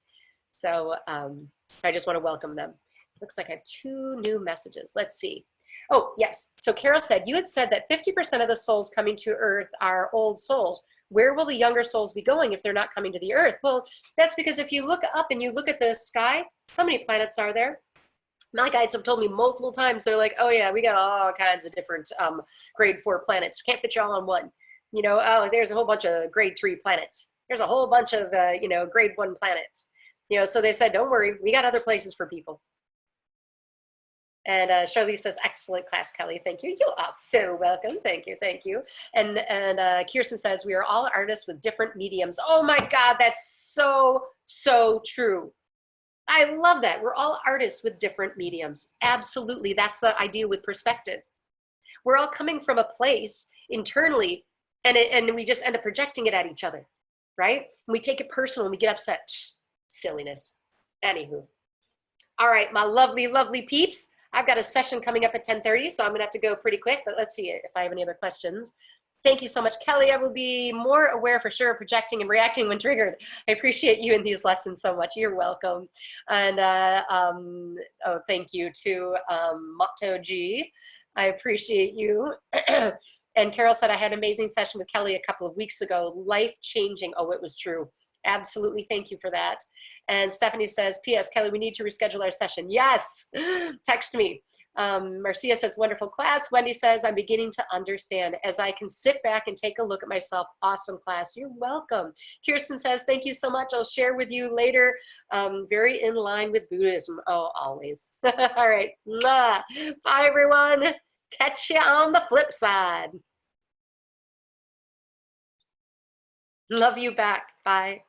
So I just want to welcome them. Looks like I have 2 new messages. Let's see. Oh, yes. So Carol said, you had said that 50% of the souls coming to Earth are old souls. Where will the younger souls be going if they're not coming to the Earth? Well, that's because if you look up and you look at the sky, how many planets are there? My guides have told me multiple times, they're like, oh yeah, we got all kinds of different grade 4 planets. Can't fit you all on one. You know, oh, there's a whole bunch of grade 3 planets. There's a whole bunch of, you know, grade 1 planets. You know, so they said, don't worry, we got other places for people. And Charlize says, excellent class, Kelly. Thank you. You are so welcome. Thank you. Thank you. And Kirsten says, we are all artists with different mediums. Oh my God, that's so, so true. I love that. We're all artists with different mediums. Absolutely. That's the idea with perspective. We're all coming from a place internally, and we just end up projecting it at each other, right? And we take it personal and we get upset. Silliness. Anywho. All right, my lovely, lovely peeps. I've got a session coming up at 10:30, so I'm gonna have to go pretty quick, but let's see if I have any other questions. Thank you so much, Kelly. I will be more aware for sure of projecting and reacting when triggered. I appreciate you in these lessons so much. You're welcome. And oh, thank you to Motto G. I appreciate you. And Carol said, I had an amazing session with Kelly a couple of weeks ago. Life-changing. Oh, it was true. Absolutely. Thank you for that. And Stephanie says, P.S. Kelly, we need to reschedule our session. Yes, text me. Marcia says, wonderful class. Wendy says, I'm beginning to understand as I can sit back and take a look at myself. Awesome class. You're welcome. Kirsten says, thank you so much. I'll share with you later. Very in line with Buddhism. Oh, always. All right. Bye, everyone. Catch you on the flip side. Love you back. Bye.